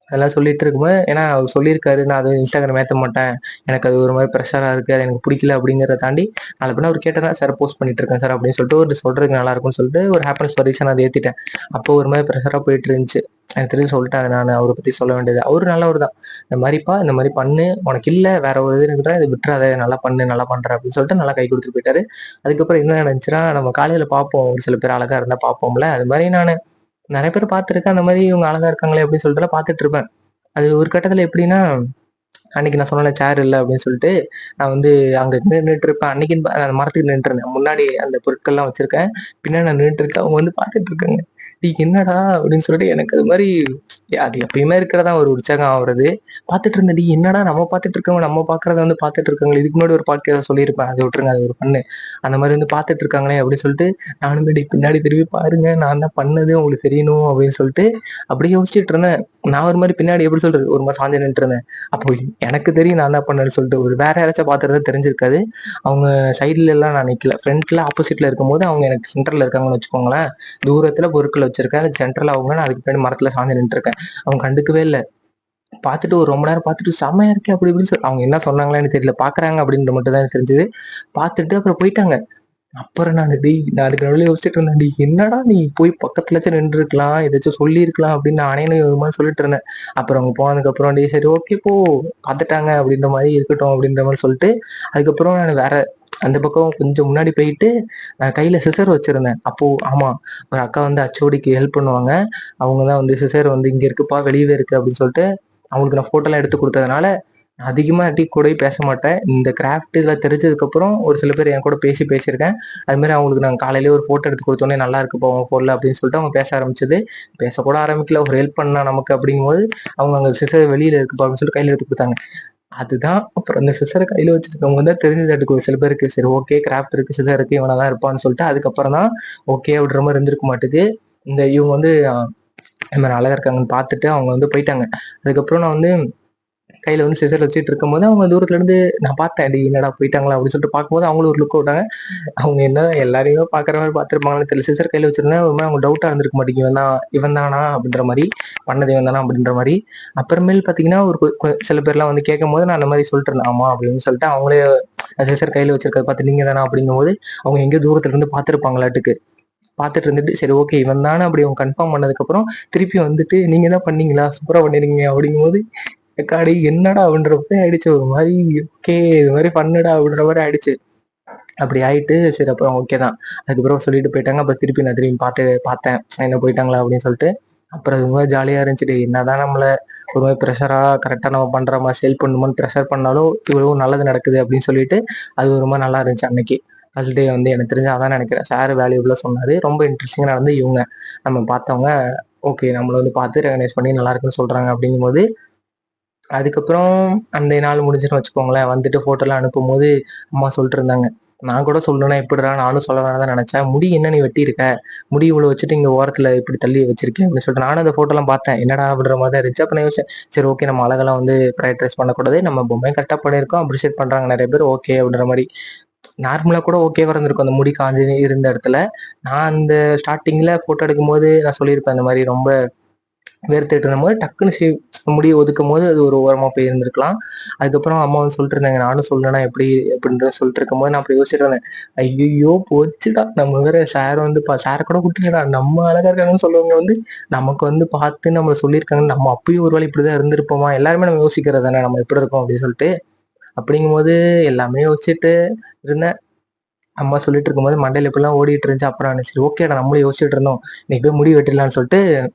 அதெல்லாம் சொல்லிட்டு இருக்கும்போது ஏன்னா அவரு சொல்லியிருக்காரு, நான் அத Instagram ஏத்த மாட்டேன். எனக்கு அது ஒரு மாரி ப்ரெஷரா இருக்கு. அது எனக்கு பிடிக்கல அப்படிங்கிறத தாண்டி, நாள பின்ன அவரு கேட்டாருன்னா, "சார் போஸ்ட் பண்ணிட்டு இருக்கேன் சார்" அப்படின்னு சொல்லிட்டு ஒரு சொல்றதுக்கு நல்லா இருக்கும்னு சொல்லிட்டு ஒரு ஹேப்பன்ஸ் ஃபார் ரீசன் அத ஏத்திட்டேன். அப்போ ஒரு மாரி ப்ரெஷரா போயிட்டு இருந்துச்சு. எனக்கு தெரிஞ்சு சொல்லிட்டேன் அத நானு அவர பத்தி சொல்ல வேண்டியது. அவரு நல்லவரு தான். "இந்த மாரிப்பா, இந்த மாரி பண்ணு. உனக்கு இல்ல வேற ஒரு இது இருக்குடா, இத விட்டுறாத. நல்லா பண்ணு, நல்லா பண்ற" அப்படின்னு சொல்லிட்டு நல்லா கை குடுத்துட்டு போயிட்டாரு. அதுக்கப்புறம் என்ன நடந்துச்சுன்னா, நம்ம காலேஜ்ல பார்ப்போம். ஒரு சில பேர் அழகா இருந்தா பார்ப்போம்ல. அது மாரி நானு நெறைய பேர பார்த்துருக்கேன். அந்த மாரி இவங்க அழகா இருக்காங்களே அப்படின்னு சொல்லிட்டுலாம் பார்த்துட்டு இருப்பேன். அது ஒரு கட்டத்தில எப்படின்னா, அன்னைக்கு நான் சொன்னேன்ல சேர் இல்ல அப்படின்னு சொல்லிட்டு, நான் வந்து அங்க நின்னுட்டு இருப்பேன். அன்னைக்குன்னு அந்த மரத்துக்கு நின்னுட்டுருந்தேன். முன்னாடி அந்த பொருட்கள்லாம் வச்சிருக்கேன். பின்னாடி நான் நின்னுட்டு இருக்கேன். அவங்க வந்து பார்த்துட்டு இருக்காங்க. "டேய் என்னடா?" அப்படின்னு சொல்லிட்டு எனக்கு அது மாரி அது எப்பயுமே இருக்கிறதா ஒரு உற்சாகம் ஆவுறது. பார்த்துட்டு இருந்தேன். "டேய் என்னடா நம்ம பார்த்துட்டு இருக்கவங்க, நம்ம பார்க்கிறத வந்து பார்த்துட்டு இருக்காங்களே." இதுக்கு முன்னாடி ஒரு பாட்காஸ்ட்ல சொல்லியிருப்பேன். அத விட்டுருங்க. அது ஒரு ஃபன்னு. அந்த மாரி வந்து பார்த்துட்டு இருக்காங்களே அப்படின்னு சொல்லிட்டு, நானும் "டேய் பின்னாடி திரும்பி பாருங்க. நான் தான் பண்ணது உங்களுக்கு தெரியணும்." அப்படின்னு சொல்லிட்டு அப்படியே யோசிச்சுட்டு இருந்தேன். நான் ஒரு மாரி பின்னாடி எப்படி சொல்றது? ஒரு மாரி சாஞ்சு நின்னுட்டு இருந்தேன். அப்போ எனக்கு தெரியும் நான் என்ன பண்ணேன்னு சொல்லிட்டு. ஒரு வேற யாராச்சும் பார்த்திருந்தா தெரிஞ்சிருக்காது. அவங்க சைடுலலாம் நான் நிக்கல. ஃப்ரண்ட்ல ஆப்போசிட்ல இருக்கும்போது அவங்க எனக்கு சென்டர்ல இருக்காங்கன்னு வச்சுக்கோங்களேன். தூரத்துல பொருட்கள் வச்சிருக்கேன். அதுக்கு சென்டர்ல அவங்க நான் அதுக்கு பின்னாடி மரத்துல சாஞ்சு நின்னுட்டுருக்கேன். அவங்க கண்டுக்கவே இல்ல. பார்த்துட்டு ஒரு ரொம்ப நேரம் பார்த்துட்டு செம்மையா இருக்கே! அப்படி இப்படின்னு அவங்க என்ன சொன்னாங்களா எனக்கு தெரியல. பார்க்குறாங்க அப்படின்றது மட்டும் தான் எனக்கு தெரிஞ்சது. பார்த்துட்டு அப்புறம் போயிட்டாங்க. அப்புறம் நான் அதுக்கு நடுவுல யோசிச்சுட்டு இருந்தேன். "டேய் என்னடா நீ போய் பக்கத்துலயாச்சும் நின்றுருக்கலாம். ஏதாச்சும் சொல்லியிருக்கலாம்" அப்படின்னு நானே ஒரு மாரி சொல்லிட்டு இருந்தேன். அப்புறம் அவங்க போனதுக்கப்புறம், "டேய் சரி ஓகே போ. பார்த்துட்டாங்க அப்படின்ற மாரி இருக்கட்டும்" அப்படின்ற மாரி சொல்லிட்டு, அதுக்கப்புறம் நான் வேற அந்த பக்கம் கொஞ்சம் முன்னாடி போயிட்டு, கையில சிசர் வச்சிருந்தேன். அப்போ ஆமா, ஒரு அக்கா வந்து ஹெச்ஓடிக்கு ஹெல்ப் பண்ணுவாங்க. அவங்க தான் வந்து சிசர் வந்து "இங்க இருக்குப்பா, வெளியவே இருக்கு" அப்படின்னு சொல்லிட்டு, அவங்களுக்கு நான் ஃபோட்டோலாம் எடுத்து குடுத்ததுனால, அதிகமா யார்ட்டயும் கூடயும் பேச மாட்டேன். இந்த கிராஃப்ட் இதெல்லாம் தெரிஞ்சதுக்கப்புறம் ஒரு சில பேர் என் கூட பேசியிருக்கேன். அது மாரி அவங்களுக்கு நாங்க காலையிலேயே ஒரு ஃபோட்டோ எடுத்து குடுத்தோனே, "நல்லா இருக்குப்பா உன் ஃபோன்ல" அப்படின்னு சொல்லிட்டு அவங்க பேச ஆரம்பிச்சது. பேசக்கூட ஆரம்பிக்கல. ஒரு ஹெல்ப் பண்ணா நமக்கு அப்படிங்கும்போது, அவங்க அங்க சிசர் வெளியில இருக்குப்பா அப்படின்னு சொல்லிட்டு கையில எடுத்து குடுத்தாங்க. அதுதான் அப்புறம் அந்த சிசர கையில வச்சிருக்கவங்க தான் தெரிஞ்சதாட்டுக்கு ஒரு சில பேருக்கு. சரி ஓகே கிராஃப்ட் இருக்கு, சிசர் இருக்கு, இவனா தான் இருப்பான்னு சொல்லிட்டு, அதுக்கப்புறம் தான் ஓகே அப்படின்ற மாரி இருந்திருக்க மாட்டுது. இவங்க வந்து இந்த மாரி அழகா இருக்காங்கன்னு பார்த்துட்டு அவங்க வந்து போயிட்டாங்க. அதுக்கப்புறம் நான் வந்து கையில வந்து சிசர் வச்சுட்டு இருக்கும்போது, அவங்க தூரத்துல இருந்து நான் பார்த்தேன். "டேய் என்னடா போயிட்டாங்களா?" அப்படின்னு சொல்லிட்டு பார்க்கும்போது, அவங்களும் ஒரு லுக் விட்டாங்க. அவங்க என்ன எல்லாரையுமே பார்க்குற மாரி பார்த்துருப்பாங்களான்னு தெரியல. சிசர் கையில வச்சிருந்தேன். ஒரு மாரி அவங்க டவுட்டா இருந்திருக்க மாட்டேங்குது. இவன் தானா? அப்படின்ற மாரி. பண்ணது இவன் தானா? அப்படின்ற மாரி. அப்புறமேல் பார்த்தீங்கன்னா, ஒரு சில பேர்லாம் வந்து கேட்கும்போது, நான் அந்த மாரி சொல்லிட்டு இருந்தேன். ஆமா அப்படின்னு சொல்லிட்டு, அவங்களே சிசர் கையில வச்சிருக்கிறத பார்த்து, நீங்க தானா? அப்படிங்கும்போது, அவங்க எங்கேயோ தூரத்துல இருந்து பார்த்துருப்பாங்களாட்டுக்கு. பார்த்துட்டு இருந்துட்டு, சரி ஓகே இவன் தான அப்படி அவங்க கன்ஃபார்ம் பண்ணதுக்கப்புறம், திருப்பி வந்துட்டு, "நீங்க தான் பண்ணீங்களா? சூப்பரா பண்ணியிருக்கீங்க" அப்படிங்கும்போது, எக்காடி என்னடா அப்படின்ற மாரி ஆயிடுச்சு. ஒரு மாரி ஓகே இது மாரி பண்ணுடா அப்படின்ற மாரி ஆயிடுச்சு. அப்படி ஆயிட்டு, சரி அப்புறம் ஓகே தான். அதுக்கப்புறம் சொல்லிட்டு போயிட்டாங்க. அப்புறம் திருப்பி நான் திரும்பி பார்த்தேன். என்ன போயிட்டாங்களா அப்படின்னு சொல்லிட்டு. அப்புறம் அது ரொம்ப ஜாலியா இருந்துச்சு. டேய் என்னதான் நம்மள ஒரு மாரி ப்ரெஷரா கரெக்ட்டா நம்ம பண்றோமா, சேல் பண்ணணுமான்னு ப்ரெஷர் பண்ணாலும், இவ்வளவு நல்லது நடக்குது அப்படின்னு சொல்லிட்டு, அது ஒரு மாரி நல்லா இருந்துச்சு அன்னைக்கு. ஃபர்ஸ்ட் டே வந்து எனக்கு தெரிஞ்சு அதான் நினைக்கிறேன். சார் வேல்யூபிளா சொன்னாரு. ரொம்ப இன்ட்ரெஸ்டிங்கா நடந்து இவங்க நம்ம பார்த்தவங்க ஓகே நம்மள வந்து பார்த்து ரெகனைஸ் பண்ணி நல்லா இருக்குன்னு சொல்றாங்க அப்படிங்கும்போது, அதுக்கப்புறம் அந்த நாள் முடிஞ்சுன்னு வச்சுக்கோங்களேன். வந்துட்டு ஃபோட்டோலாம் அனுப்பும்போது அம்மா சொல்லிட்டு இருந்தாங்க. நான் கூட சொல்லணும்னா எப்புட்றா நானும் சொல்ல வேணாம்னு தான் நினைச்சேன். முடி என்ன நீ வெட்டியிருக்க? முடி இவ்வளோ வச்சுட்டு இங்க ஓரத்துல இப்படி தள்ளி வச்சிருக்கே அப்படின்னு சொல்லிட்டு நானும் அந்த ஃபோட்டோலாம் பார்த்தேன். என்னடா அப்படின்ற மாரி தான் இருந்துச்சு. அப்ப நான் யோசிச்சேன். சரி ஓகே நம்ம அழகெல்லாம் வந்து பிரையர்டைஸ் பண்ணக்கூடாது. நம்ம பொம்மைய கரெக்ட்டா பண்ணியிருக்கோம். அப்ரிஷியேட் பண்றாங்க நெறைய பேர். ஓகே அப்படின்ற மாரி. நார்மலா கூட ஓகேவா இருந்திருக்கும். அந்த முடி காஞ்சு இருந்த இடத்துல. நான் அந்த ஸ்டார்ட்டிங்ல ஃபோட்டோ எடுக்கும்போது நான் சொல்லியிருப்பேன். இந்த மாரி ரொம்ப வேர்த்துட்டு இருந்தபோது டக்குனு முடிய ஒதுக்கும்போது அது ஒரு ஓரமா போய் இருந்திருக்கலாம். அதுக்கப்புறம் அம்மா வந்து சொல்லிட்டு இருந்தாங்க. நானும் சொல்லலனா எப்படி அப்படின்ற சொல்லிட்டு இருக்கும்போது நான் அப்படி யோசிச்சுட்டு இருந்தேன். ஐய்யய்யோ! போச்சுடா. நம்ம வேற சார் வந்து சார கூட விட்டுருங்கடா. நம்ம அழகா இருக்காங்கன்னு சொல்லுவவங்க வந்து நமக்கு வந்து பார்த்து நம்மள சொல்லியிருக்காங்கன்னு நம்ம அப்பயும் ஒரு வேளை இப்படிதான் இருந்திருப்போமா? எல்லாருமே நம்ம யோசிக்கிறது தானே நம்ம எப்படி இருக்கோம் அப்படின்னு சொல்லிட்டு. அப்படிங்கும்போது எல்லாமே யோசிச்சுட்டு இருந்தேன். அம்மா சொல்லிட்டு இருக்கும்போது மண்டையில இப்படிலாம் ஓடிட்டு இருந்துச்சு. அப்புறம் சரி ஓகேடா நம்மளும் யோசிச்சுட்டு இருந்தோம். இன்னைக்கு போய் முடி வெட்டிடலாம்னு சொல்லிட்டு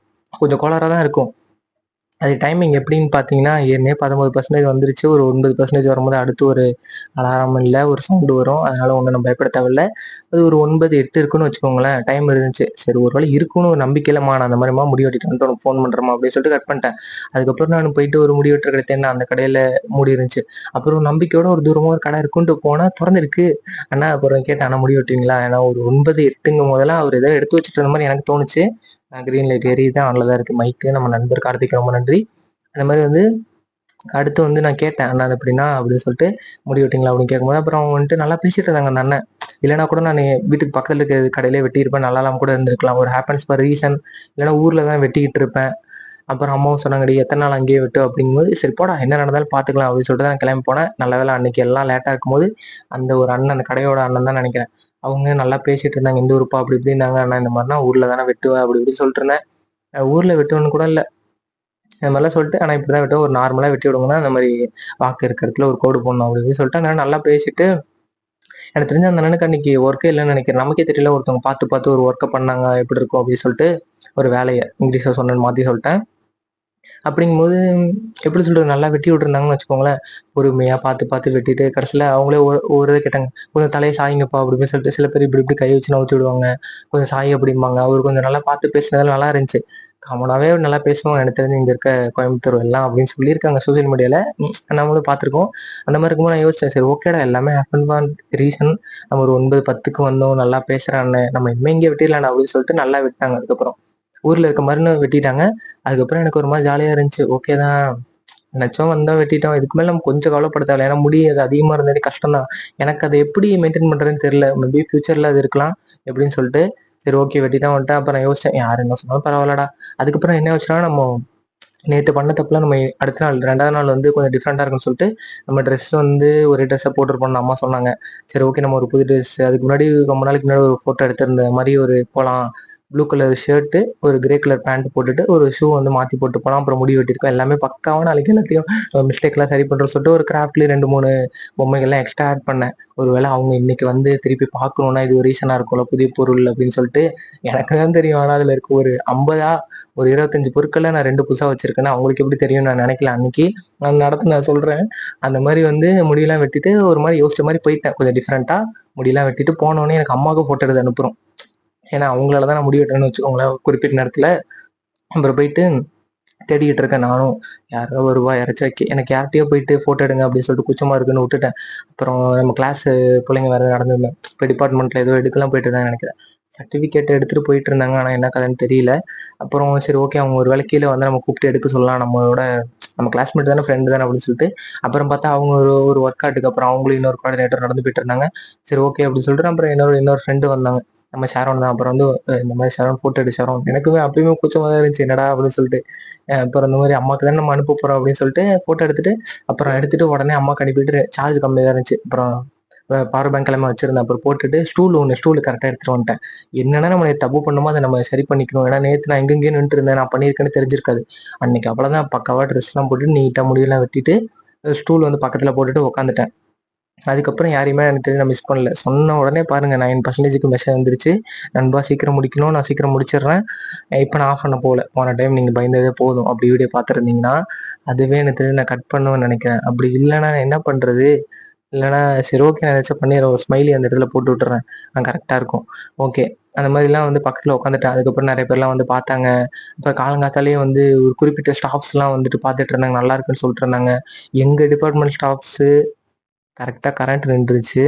கொஞ்சம் கோளாறா தான் இருக்கும். அது டைமிங் எப்படின்னு பார்த்தீங்கன்னா, ஏற்கனவே 19% வந்துருச்சு. ஒரு 9% வரும்போது அடுத்து ஒரு அலாரம் இல்ல, ஒரு சவுண்ட் வரும். அதனால ஒண்ணும் நம்ம பயப்பட தேவையில்ல. அது ஒரு 9, 8 இருக்குன்னு வச்சுக்கோங்களேன். டைம் இருந்துச்சு. சரி ஒரு வேளை இருக்குன்னு ஒரு நம்பிக்கையிலம்மா நான் அந்த மாரிம்மா முடி வெட்டிட்டு வந்துட்டு உனக்கு ஃபோன் பண்றேம்மா அப்படின்னு சொல்லிட்டு கட் பண்ணிட்டேன். அதுக்கப்புறம் நான் போயிட்டு ஒரு முடி வெட்டுற கடை தேடினேன். அந்த கடையில மூடி இருந்துச்சு. அப்புறம் நம்பிக்கையோட ஒரு தூரமா ஒரு கடை இருக்குன்ட்டு போனா தொறந்திருக்கு. அண்ணா அப்புறம் கேட்டேன், "அண்ணா முடி வெட்டுவீங்களா?" ஏன்னா ஒரு 9, 8ங்கும் போதெல்லாம் அவரு ஏதோ எடுத்து வச்சுட்டு இருந்த மாரி எனக்கு தோணுச்சு. கிரீன் லைட் எரியுது. ஆன்ல தான் இருக்கு மைக்கு. நம்ம நண்பர் கார்த்திக் ரொம்ப நன்றி. அந்த மாரி வந்து அடுத்து வந்து நான் கேட்டேன், "அண்ணா அது எப்படிண்ணா?" அப்படின்னு சொல்லிட்டு, "முடி வெட்டிங்களா?" அப்படின்னு கேட்கும்போது, அப்புறம் அவங்க வந்துட்டு நல்லா பேசிட்டு இருந்தாங்க அந்த அண்ணன். இல்லன்னா கூட நானு வீட்டுக்கு பக்கத்துல இருக்க கடையிலேயே வெட்டியிருப்பேன். நல்லா இல்லாம கூட இருந்திருக்கலாம். ஒரு ஹேப்பன்ஸ் ஃபார் ரீசன். இல்லன்னா ஊர்ல தான் வெட்டிக்கிட்டு இருப்பேன். அப்புறம் அம்மாவும் சொன்னாங்க, "டேய் எத்தன நாள் அங்கேயே வெட்டுவ?" அப்படிங்கும்போது, "சரி போடா என்ன நடந்தாலும் பார்த்துக்கலாம்." அப்படின்னு சொல்லிட்டு தான் நான் கிளம்பி போனேன். நல்ல வேளை அன்னைக்கு எல்லாம் லேட்டா இருக்கும்போது, அந்த ஒரு அண்ணன் அந்த கடையோட அண்ணன் தான் நெனைக்கிறேன். அவங்க நல்லா பேசிட்டு இருந்தாங்க. "எந்த ஊருப்பா?" அப்படி இப்படின்னாங்க. "அண்ணா இந்த மாரினா ஊர்ல தானே வெட்டுவேன்." அப்படி இப்படின்னு சொல்லிட்டு இருந்தேன். ஊர்ல வெட்டுவேன்னு கூட இல்ல. இந்த மாரிலாம் சொல்லிட்டு, ஆனா இப்படிதான் வெட்டுவேன். ஒரு நார்மலா வெட்டி விடுங்கன்னா, அந்த மாரி வாக்கு இருக்க இடத்துல ஒரு கோடு போடணும் அப்படி இப்படின்னு சொல்லிட்டு, அந்த அண்ணன் நல்லா பேசிட்டு, எனக்கு தெரிஞ்சு அந்த அண்ணனுக்கு அன்னைக்கு ஒர்க்கே இல்லன்னு நெனைக்கிறேன். நமக்கே தெரியல ஒருத்தவங்க பார்த்து பார்த்து ஒரு ஒர்க்க பண்ணாங்க எப்படி இருக்கும் அப்படின்னு சொல்லிட்டு, ஒரு வேலைய இங்கிலீஷ்ல சொன்னேன்னு மாத்தி சொல்ட்டேன். அப்படிங்கும்போது எப்படி சொல்றது? நல்லா வெட்டி விட்டுருந்தாங்கன்னு வச்சுக்கோங்களேன். பொறுமையா பார்த்து பார்த்து வெட்டிட்டு, கடைசியில அவங்களே ஒரு இத கேட்டாங்க. "கொஞ்சம் தலைய சாய்ங்கப்பா" அப்படி இப்படின்னு சொல்லிட்டு சில பேர் இப்படி இப்படி கை வச்சு நவுத்தி விடுவாங்க. கொஞ்சம் சாய் அப்படிம்பாங்க. அவரு கொஞ்சம் நல்லா பார்த்து பேசினதுல நல்லா இருந்துச்சு. காமனாவே நல்லா பேசுவோம். எனக்கு தெரிஞ்சு இங்க இருக்க கோயம்புத்தூர் எல்லாம் அப்படின்னு சொல்லியிருக்காங்க சோசியல் மீடியால. நம்மளும் பார்த்துருக்கோம். அந்த மாரி இருக்கும்போது நான் யோசிச்சேன். சரி ஓகேடா எல்லாமே ஹேப்பன் ஃபார் ரீசன். நம்ம ஒரு 9, 10க்கு வந்தோம். நல்லா பேசுறான் அண்ணன். நம்ம இனிமே இங்கே வெட்டிடலாம்டா அப்படின்னு சொல்லிட்டு நல்லா வெட்டினாங்க அதுக்கப்புறம். ஊர்ல இருக்க மாரின்னு வெட்டிட்டாங்க. அதுக்கப்புறம் எனக்கு ஒரு மாரி ஜாலியா இருந்துச்சு. ஓகே தான். நெனச்சோம் வந்தோம் வெட்டிட்டோம். இதுக்கு மேல நம்ம கொஞ்சம் கவலைப்பட தேவையில்ல. ஏன்னா முடி அது அதிகமா இருந்தாலே கஷ்டம் தான். எனக்கு அத எப்படி மெயின்டெயின் பண்றதுன்னு தெரியல. மேபி ஃபியூச்சர்ல அது இருக்கலாம். எப்படின்னு சொல்லிட்டு, சரி ஓகே வெட்டிட்டா வந்துட்டேன். அப்புறம் யோசிச்சேன். யார் என்ன சொன்னாலும் பரவாயில்லடா. அதுக்கப்புறம் என்ன யோசிச்சேன்னா, நம்ம நேத்து பண்ண தப்புலாம் நம்ம அடுத்த நாள் 2வது நாள் வந்து கொஞ்சம் டிஃபரெண்ட்டா இருக்குன்னு சொல்லிட்டு, நம்ம ட்ரெஸ் வந்து ஒரே ட்ரெஸ்ஸ போட்டுருப்போம்னு அம்மா சொன்னாங்க. சரி ஓகே நம்ம ஒரு புது ட்ரெஸ் அதுக்கு முன்னாடி ரொம்ப நாளைக்கு முன்னாடி ஒரு ஃபோட்டோ எடுத்திருந்த மாரி ஒரு போலாம். ப்ளூ கலர் ஷர்ட்டு, ஒரு கிரே கலர் பேண்ட் போட்டுட்டு, ஒரு ஷூ வந்து மாத்தி போட்டு போலாம். அப்புறம் முடி வெட்டியிருக்கோம். எல்லாமே பக்காவா நாளைக்கு எல்லாத்தையும் மிஸ்டேக்லாம் சரி பண்றோம்னு சொல்லிட்டு ஒரு கிராஃப்ட்லயே 2, 3 பொம்மைகள்லாம் எக்ஸ்ட்ரா ஆட் பண்ணேன். ஒரு வேள அவங்க இன்னைக்கு வந்து திருப்பி பார்க்கணும்னா, இது ஒரு ரீசனா இருக்கும்ல, புதிய பொருள் அப்படின்னு சொல்லிட்டு, எனக்கு தான் தெரியும். ஆனா அதுல இருக்க ஒரு 50 ஒரு 25 பொருட்கள நான் 2 புதுசா வச்சிருக்கேன்னா, அவங்களுக்கு எப்படி தெரியும்னு நான் நினைக்கல அன்னைக்கு. நான் நடந்து நான் சொல்றேன். அந்த மாரி வந்து முடியெல்லாம் வெட்டிட்டு, ஒரு மாரி யோசிச்ச மாரி போயிட்டேன். கொஞ்சம் டிஃபரெண்ட்டா முடியெல்லாம் வெட்டிட்டு போனோனே எனக்கு அம்மாவுக்கும் ஃபோட்டோ எடுத்து அனுப்புறோம். ஏன்னா, அவங்களால தான் நான் முடி வெட்டுறேன்னு வச்சுக்கோங்களேன், ஒரு குறிப்பிட்ட நேரத்துல. அப்புறம் போயிட்டு தேடிக்கிட்டு இருக்கேன் நானும். யாரோ வருவா யாராச்சும் எனக்கு யார்ட்டயோ போயிட்டு ஃபோட்டோ எடுங்க அப்படின்னு சொல்லிட்டு கூச்சமா இருக்குன்னு விட்டுட்டேன். அப்புறம் நம்ம கிளாஸ் பிள்ளைங்க வேற நடந்திருந்தேன். இப்ப டிபார்ட்மெண்ட்ல ஏதோ எடுக்கலாம் போயிட்டு இருந்தாங்கன்னு நெனைக்கிறேன். சர்டிஃபிகேட் எடுத்துட்டு போயிட்டு இருந்தாங்க. ஆனா என்ன கதைன்னு தெரியல. அப்புறம் சரி ஓகே அவங்க ஒரு வேளை கீழ வந்தா நம்ம கூப்பிட்டு எடுக்க சொல்லலாம். நம்ம கிளாஸ்மேட் தானே, ஃப்ரெண்ட் தானே அப்படின்னு சொல்லிட்டு, அப்புறம் பார்த்தா அவங்க ஒரு ஒரு ஒர்க் அவுட்டுக்கு அப்புறம் அவங்களும் இன்னொரு கோஆர்டினேட்டர் நடந்து போயிட்டு இருந்தாங்க. சரி ஓகே அப்படின்னு சொல்லிட்டு அப்புறம் இன்னொரு ஃப்ரெண்டு வந்தாங்க. நம்ம ஷாரோன் தான். அப்புறம் வந்து இந்த மாரி ஷாரோன் ஃபோட்டோ எடு ஷாரோன். எனக்குமே அப்பயுமே கூச்சமா தான் இருந்துச்சு. என்னடா அப்படின்னு சொல்லிட்டு. அப்புறம் இந்த மாரி அம்மாக்கு தானே நம்ம அனுப்ப போறோம் அப்படின்னு சொல்லிட்டு ஃபோட்டோ எடுத்துட்டு, அப்புறம் எடுத்துட்டு உடனே அம்மாக்கு அனுப்பிட்டு சார்ஜ் கம்மியா தான் இருந்துச்சு. அப்புறம் பவர் பேங்க் எல்லாமே வச்சிருந்தேன். அப்புறம் போட்டுட்டு ஸ்டூல் கரெக்ட்டா எடுத்துட்டு வந்துட்டேன். என்னன்னா நம்ம நேத்து தப்பு பண்ணோமோ, அத நம்ம சரி பண்ணிக்கணும். ஏன்னா நேத்து நான் எங்கெங்கேயோ நின்னுட்டு இருந்தேன். நான் பண்ணியிருக்கேன்னு தெரிஞ்சிருக்காது. அன்னைக்கு அவ்வளோதான் பக்காவா ட்ரெஸ்லாம் போட்டுட்டு, நீட்டா முடியெல்லாம் வெட்டிட்டு, ஸ்டூல் வந்து பக்கத்துல போட்டுட்டு உட்காந்துட்டேன். அதுக்கப்புறம் யாரையுமே எனக்கு தெரிஞ்சு நான் மிஸ் பண்ணல. சொன்ன உடனே பாருங்க 9%க்கு மெசேஜ் வந்துருச்சு. "நண்பா சீக்கிரம் முடிக்கணும். நான் சீக்கிரம் முடிச்சிடுறேன். இப்ப நான் ஆஃப் பண்ண போல. போன டைம் நீங்க பயந்ததே போதும்." அப்படி வீடியோ பார்த்துருந்தீங்கன்னா, அதுவே எனக்கு தெரிஞ்சு நான் கட் பண்ணுவேன்னு நெனைக்கிறேன். அப்படி இல்லன்னா என்ன பண்றது? இல்லைன்னா சரி ஓகே நான் ஏதாச்சும் பண்ணிடுறேன், ஒரு ஸ்மைலி அந்த இடத்துல போட்டு விட்டுறேன், கரெக்டாக இருக்கும். ஓகே, அந்த மாதிரிலாம் வந்து பக்கத்தில் உட்காந்துட்டேன். அதுக்கப்புறம் நிறைய பேர்லாம் வந்து பார்த்தாங்க. அப்புறம் காலங்காத்தாலேயே வந்து ஒரு குறிப்பிட்ட ஸ்டாஃப்ஸ்லாம் வந்துட்டு பார்த்துட்டு இருந்தாங்க, நல்லா இருக்குன்னு சொல்லிட்டு இருந்தாங்க. எங்கள் டிபார்ட்மெண்ட் ஸ்டாஃப்ஸு கரெக்டாக கரண்ட் நின்றுச்சு.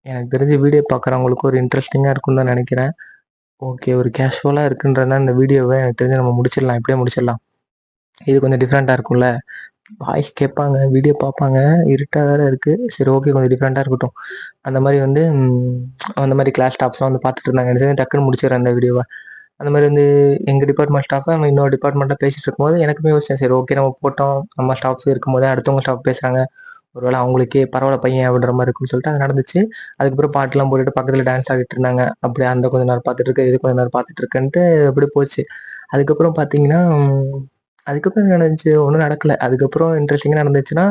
எனக்கு தெரிஞ்சு வீடியோ பார்க்குறவங்களுக்கு ஒரு இன்ட்ரெஸ்டிங்காக இருக்கும்னு தான் நினைக்கிறேன். ஓகே, ஒரு கேஷுவலா இருக்குன்றதுனால இந்த வீடியோவ எனக்கு தெரிஞ்சு நம்ம முடிச்சிடலாம். இப்படியே முடிச்சிடலாம். இது கொஞ்சம் டிஃப்ரெண்ட்டா இருக்கும்ல. பாய்ஸ் கேட்பாங்க, வீடியோ பார்ப்பாங்க. இருட்டா வேற இருக்கு. சரி ஓகே, கொஞ்சம் டிஃப்ரெண்ட்டா இருக்கட்டும். அந்த மாரி வந்து அந்த மாரி கிளாஸ் ஸ்டாஃப்ஸ்லாம் வந்து பார்த்துட்டு இருந்தாங்க. எனக்கு தெரிஞ்சு டக்குன்னு முடிச்சிடுறேன் இந்த வீடியோவ. அந்த மாரி வந்து எங்க டிபார்ட்மெண்ட் ஸ்டாஃப் நம்ம இன்னொரு டிபார்ட்மெண்ட்ல பேசிட்டு இருக்கும்போது எனக்குமே யோசிச்சேன். சரி ஓகே, நம்ம போட்டோம். நம்ம ஸ்டாஃப்ஸ் இருக்கும்போதே அடுத்தவங்க ஸ்டாஃப் பேசுறாங்க. ஒருவேளை அவங்களுக்கே பரவால்ல பையன் அப்படின்ற மாரி இருக்கும்னு சொல்லிட்டு அது நடந்துச்சு. அதுக்கப்புறம் பாட்டுலாம் போட்டுட்டு பக்கத்துல டான்ஸ் ஆடிட்டு இருந்தாங்க. அப்படியே அந்த கொஞ்ச நேரம் பார்த்துட்டு இருக்கு, இது கொஞ்ச நேரம் பார்த்துட்டு இருக்கேன்ட்டு அப்படி போச்சு. அதுக்கப்புறம் பார்த்தீங்கன்னா, அதுக்கப்புறம் என்ன நடந்துச்சு? ஒண்ணும் நடக்கல. அதுக்கப்புறம் இன்ட்ரஸ்டிங்கா நடந்துச்சுன்னா,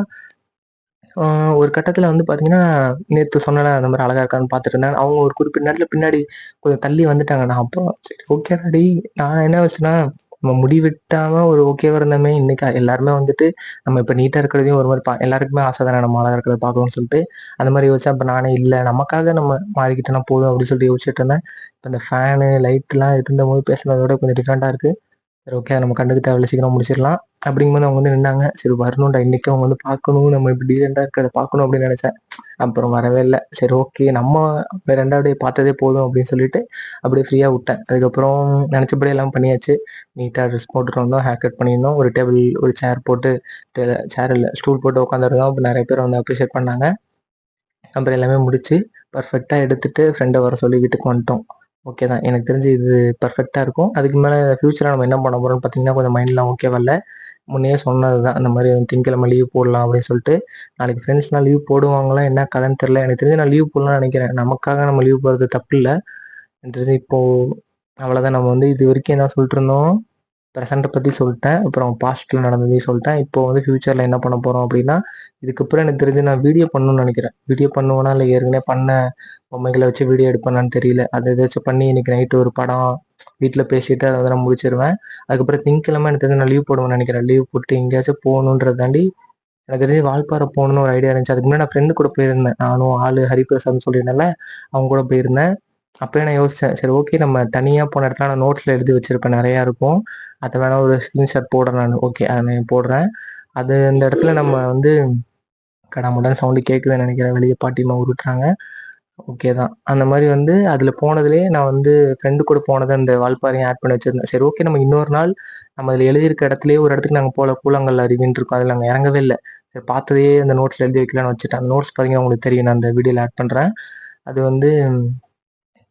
ஆ ஒரு கட்டத்தில வந்து பார்த்தீங்கன்னா, நேத்து சொன்னேன்ல அந்த மாரி அழகா இருக்கான்னு பார்த்துட்டு இருந்தேன். அவங்க ஒரு குறிப்பிட்ட நேரத்தில பின்னாடி கொஞ்சம் தள்ளி வந்துட்டாங்க. நான் அப்புறம் சரி ஓகேடா டேய்! நான் என்ன யோசிச்சேன்னா, நம்ம முடி வெட்டாம ஒரு ஓகேவா இருந்தோமே, இன்னைக்கு எல்லாருமே வந்துட்டு நம்ம இப்ப நீட்டா இருக்கிறதையும் ஒரு மாரி எல்லாருக்குமே ஆசை தானே நம்ம அழகா இருக்கிறத பார்க்கணும்னு சொல்லிட்டு, அந்த மாரி யோசிச்சேன். அப்ப நானே இல்ல நமக்காக நம்ம மாறிக்கிட்டோம்னா போதும் அப்படின்னு சொல்லிட்டு யோசிச்சுட்டு இருந்தேன். இப்ப இந்த ஃபேனு, லைட்லாம் இருந்தபோது பேசுனத விட கொஞ்சம் டிஃப்ரெண்ட்டா இருக்கு. சரி ஓகே. அத நம்ம கண்டுக்க தேவையில்ல. சீக்கிரம் முடிச்சிடலாம். அப்படிங்கும்போது அவங்க வந்து நின்னாங்க. சரி வரணும்டா இன்னைக்கு அவங்க வந்து பார்க்கணும். நம்ம இப்படி டீசென்ட்டா இருக்கிறத பார்க்கணும் அப்படின்னு நெனச்சேன். அப்புறம் வரவே இல்ல. சரி ஓகே. நம்ம 2வது டே பார்த்ததே போதும் அப்படின்னு சொல்லிட்டு, அப்படியே ஃப்ரீயா விட்டேன். அதுக்கப்புறம் நெனச்சபடி எல்லாம் பண்ணியாச்சு. நீட்டா ட்ரெஸ் போட்டுட்டு வந்தோம். ஹேர் கட் பண்ணியிருந்தோம். ஒரு டேபிள், ஒரு சேர் போட்டு சேர் இல்ல ஸ்டூல் போட்டு உட்காந்துருந்தோம். அப்ப நெறைய பேர் வந்து அப்ரிஷியேட் பண்ணாங்க. அப்புறம் எல்லாமே முடிச்சு, பெர்ஃபெக்ட்டா எடுத்துட்டு ஃப்ரெண்ட வர சொல்லி வீட்டுக்கு வந்துட்டோம். ஓகே தான். எனக்கு தெரிஞ்சு இது பெர்ஃபெக்ட்டா இருக்கும். அதுக்கு மேல ஃபியூச்சர்ல நம்ம என்ன பண்ண போறோம்னு பார்த்தீங்கன்னா, கொஞ்சம் மைண்ட்லாம் ஓகேவா இல்ல. முன்னயே சொன்னது தான். இந்த மாரி திங்கட்கிழமை லீவ் போடலாம் அப்படின்னு சொல்லிட்டு. நாளைக்கு ஃப்ரெண்ட்ஸ்லாம் லீவ் போடுவாங்களா? என்ன கதைன்னு தெரியல. எனக்கு தெரிஞ்சு நான் லீவ் போடலாம்னு நெனைக்கிறேன். நமக்காக நம்ம லீவ் போடுறது தப்பில்ல. எனக்கு தெரிஞ்சு இப்போ அவ்வளோதான். நம்ம வந்து இதுவரைக்கும் என்ன சொல்லிட்டு இருந்தோம்? பிரசன்ட்ட பத்தி சொல்ட்டேன். அப்புறம் பாஸ்ட்ல நடந்ததையும் சொல்ட்டேன். இப்போ வந்து ஃபியூச்சர்ல என்ன பண்ண போறோம் அப்டின்னா, இதுக்கப்புறம் எனக்கு தெரிஞ்சு நான் வீடியோ பண்ணணும்னு நெனைக்கிறேன். வீடியோ பண்ணுவேனா, இல்ல ஏற்கனவே பண்ண பொம்மைகள வச்சு வீடியோ எடுப்பேனான்னு தெரியல. அத ஏதாச்சும் பண்ணி இன்னைக்கு நைட்டு ஒரு படம் வீட்ல பேசிட்டு அத வந்து நான் முடிச்சுருவேன். அதுக்கப்புறம் திங்கட்கிழமை எனக்கு தெரிஞ்சு நான் லீவ் போடுவேன்னு நெனைக்கிறேன். லீவ் போட்டு எங்கேயாச்சும் போகணுன்றதாண்டி எனக்கு தெரிஞ்சு வால்பாறை போகணும்னு ஒரு ஐடியா இருந்துச்சு. அதுக்கு முன்னாடி நான் ஃப்ரெண்டு கூட போயிருந்தேன். நானும் ஆளு ஹரிபிரசாத்ன்னு சொல்லியிருந்தேன்ல, அவங்க கூட போயிருந்தேன். அப்பயே நான் யோசிச்சேன். சரி ஓகே நம்ம தனியா போன இடத்துல நான் நோட்ஸ்ல எழுதி வச்சிருப்பேன். நெறையா இருக்கும். அத வேணா ஒரு ஸ்கிரீன்ஷாட் போடுறேன் நானு. ஓகே. அத நான் போடுறேன். அது இந்த இடத்துல நம்ம வந்து கடாமுடான்னு சவுண்ட் கேட்குதுன்னு நெனைக்கிறேன். வெளிய பாட்டியம்மா உருட்டுறாங்க. ஓகே தான். அந்த மாரி வந்து அதில போனதிலேயே நான் வந்து ஃப்ரெண்டு கூட போனது அந்த வால்பாறையும் ஆட் பண்ணி வச்சிருந்தேன். சரி ஓகே நம்ம இன்னொரு நாள் நம்ம அதில எழுதியிருக்க இடத்துலயே ஒரு இடத்துக்கு நாங்க போல கூழாங்கல் அருவின்னு இருக்கும். அதில நாங்க இறங்கவே இல்ல. சரி பார்த்ததையே அந்த நோட்ஸ்ல எழுதி வைக்கலான்னு வச்சுட்டேன். அந்த நோட்ஸ் பார்த்தீங்கன்னா உங்களுக்கு தெரியும். நான் அந்த வீடியோல ஆட் பண்றேன். அது வந்து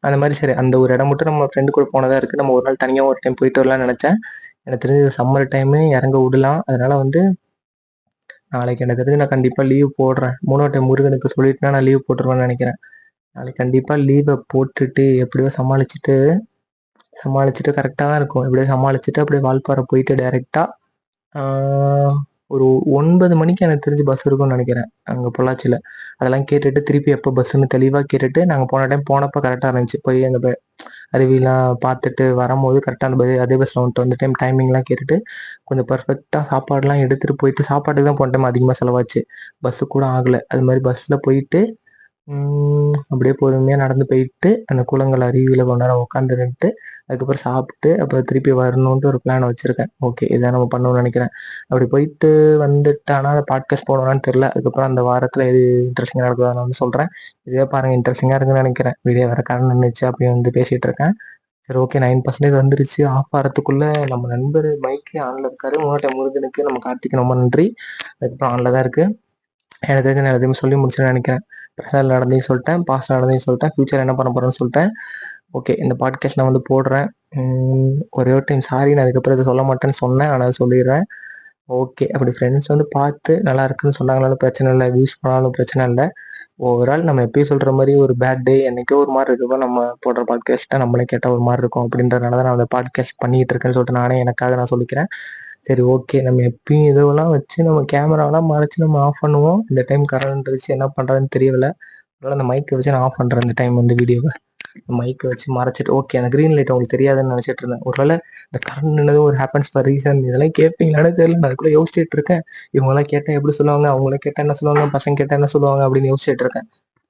அந்த மாரி சரி அந்த ஒரு இடம் மட்டும் நம்ம ஃப்ரெண்டு கூட போனதா இருக்கு. நம்ம ஒரு நாள் தனியா ஒரு டைம் போயிட்டு வரலாம்னு நெனச்சேன். எனக்கு தெரிஞ்சு சம்மர் டைமு இறங்க விடலாம். அதனால வந்து நாளைக்கு எனக்கு தெரிஞ்சு நான் கண்டிப்பா லீவ் போடுறேன். 3வது டைம் முருகனுக்கு சொல்லிட்டேன்னா நான் லீவ் போட்டுருவேன்னு நெனைக்கிறேன். நாளைக்கு கண்டிப்பா லீவ போட்டுட்டு எப்படியோ சமாளிச்சுட்டு கரெக்ட்டா தான் இருக்கும். எப்படியோ சமாளிச்சுட்டு அப்படியே வால்பாறை போயிட்டு டைரக்ட்டா ஆ ஒரு 9 மணிக்கு எனக்கு தெரிஞ்சு பஸ் இருக்கும்னு நெனைக்கிறேன். அங்க பொள்ளாச்சியில. அதெல்லாம் கேட்டுட்டு திருப்பி எப்போ பஸ்ஸுன்னு தெளிவா கேட்டுட்டு, நாங்க போன டைம் போனப்ப கரெக்ட்டா இருந்துச்சு. போய் அந்த அருவிலாம் பார்த்துட்டு வரும்போது கரெக்ட்டா அந்த அதே பஸ்ல வந்துட்டோம். இந்த டைம் டைமிங்லாம் கேட்டுட்டு, கொஞ்சம் பெர்ஃபெக்ட்டா சாப்பாடுலாம் எடுத்துட்டு போயிட்டு சாப்பாட்டுக்கு தான் போன டைம் அதிகமா செலவாச்சு. பஸ்ஸுக்கு கூட ஆகல. அது மாரி பஸ்ல போயிட்டு அப்படியே பொறுமையா நடந்து போயிட்டு, அந்த கூழாங்கல் அருவியில கொஞ்ச நேரம் உட்காந்துருந்துட்டு, அதுக்கப்புறம் சாப்பிட்டு, அப்புறம் திருப்பி வரணுன்ட்டு ஒரு பிளான் வச்சிருக்கேன். ஓகே. இதான் நம்ம பண்ணணும்னு நெனைக்கிறேன். அப்படி போயிட்டு வந்துட்டு ஆனா பாட்காஸ்ட் போடுவேனான்னு தெரியல. அதுக்கப்புறம் அந்த வாரத்தில எது இன்ட்ரெஸ்டிங்கா நடக்குதோ அத வந்து சொல்றேன். இதுவே பாருங்க இன்ட்ரெஸ்டிங்கா இருக்குன்னு நெனைக்கிறேன். வீடியோ வேற கரண்ட் நின்னுச்சு. அப்படியே வந்து பேசிட்டு இருக்கேன். சரி ஓகே 9% வந்துருச்சு. ஆஃப் ஆறதுக்குள்ள நம்ம நண்பர் மைக்கே ஆன்ல இருக்காரு. முன்னாடி முருகனுக்கு, நம்ம கார்த்திக்கு ரொம்ப நன்றி. அதுக்கப்புறம் ஆன்ல தான் இருக்கு. எனக்கு தெரிஞ்சு நான் எல்லாத்தையுமே சொல்லி முடிச்சேன்னு நெனைக்கிறேன். ப்ரெசென்ட்ல நடந்ததையும் சொல்ட்டேன், பாஸ்ட்ல நடந்ததையும் சொல்ட்டேன், ஃபியூச்சர்ல என்ன பண்ண போறேன்னு சொல்ட்டேன். ஓகே. இந்த பாட்காஸ்ட் நான் வந்து போடுறேன். ஒரே ஒரு டைம் சாரி நான் இதுக்கப்புறம் இத சொல்ல மாட்டேன்னு சொன்னேன். ஆனா சொல்லிர்றேன். ஓகே. அப்படி ஃப்ரெண்ட்ஸ் வந்து பார்த்து நல்லா இருக்குன்னு சொன்னாங்கனாலும் பிரச்சனை இல்ல. வியூஸ் போனாலும் பிரச்சனை இல்ல. ஓவரால் நம்ம எப்பயும் சொல்ற மாரி ஒரு பேட் டே என்னைக்கோ ஒரு மாரி இருக்கப்ப நம்ம போடுற பாட்காஸ்ட்ட நம்மளே கேட்டா ஒரு மாரி இருக்கும். அப்படின்றதுனால தான் நான் அந்த பாட்காஸ்ட் பண்ணிட்டு இருக்கேன்னு சொல்லிட்டு நானே எனக்காக நான் சொல்லிக்கிறேன். சரி ஓகே. நம்ம எப்பயும் இதுவெல்லாம் வச்சு நம்ம கேமராலாம் மறைச்சு நம்ம ஆஃப் பண்ணுவோம். இந்த டைம் கரண்ட் இருந்துச்சு என்ன பண்றதுன்னு தெரியல. அதனால அந்த மைக்க வச்சு நான் ஆஃப் பண்றேன் இந்த டைம் வந்து வீடியோவ. மைக்கை வச்சு மறைச்சிட்டு ஓகே அந்த க்ரீன் லைட் உங்களுக்கு தெரியாதுன்னு நினச்சிட்டு இருந்தேன். ஒருவேளை இந்த கரண்ட் நின்னது ஒரு ஹேப்பன்ஸ் ஃபார் ரீசன் இதெல்லாம் கேட்பீங்களானே தெரியல. நான் அதுக்குள்ள யோசிச்சுட்டு இருக்கேன். இவங்களாம் கேட்டால் எப்படி சொல்லுவாங்க, அவங்கள கேட்டால் என்ன சொல்லுவாங்க, பசங்க கேட்டால் என்ன சொல்லுவாங்க அப்படின்னு யோசிச்சுட்டு இருக்கேன்.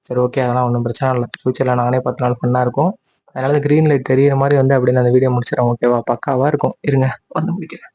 சரி ஓகே அதெல்லாம் ஒன்றும் பிரச்சனை இல்லை. ஃபியூச்சரில் நானே 10 நாள் ஃபன்னாக இருக்கும். அதனால க்ரீன் லைட் தெரியிற மாதிரி வந்து அப்படி நான் அந்த வீடியோ முடிச்சிடறேன். ஓகேவா? பக்காவாக இருக்கும். இருங்க வந்து முடிக்கிறேன்.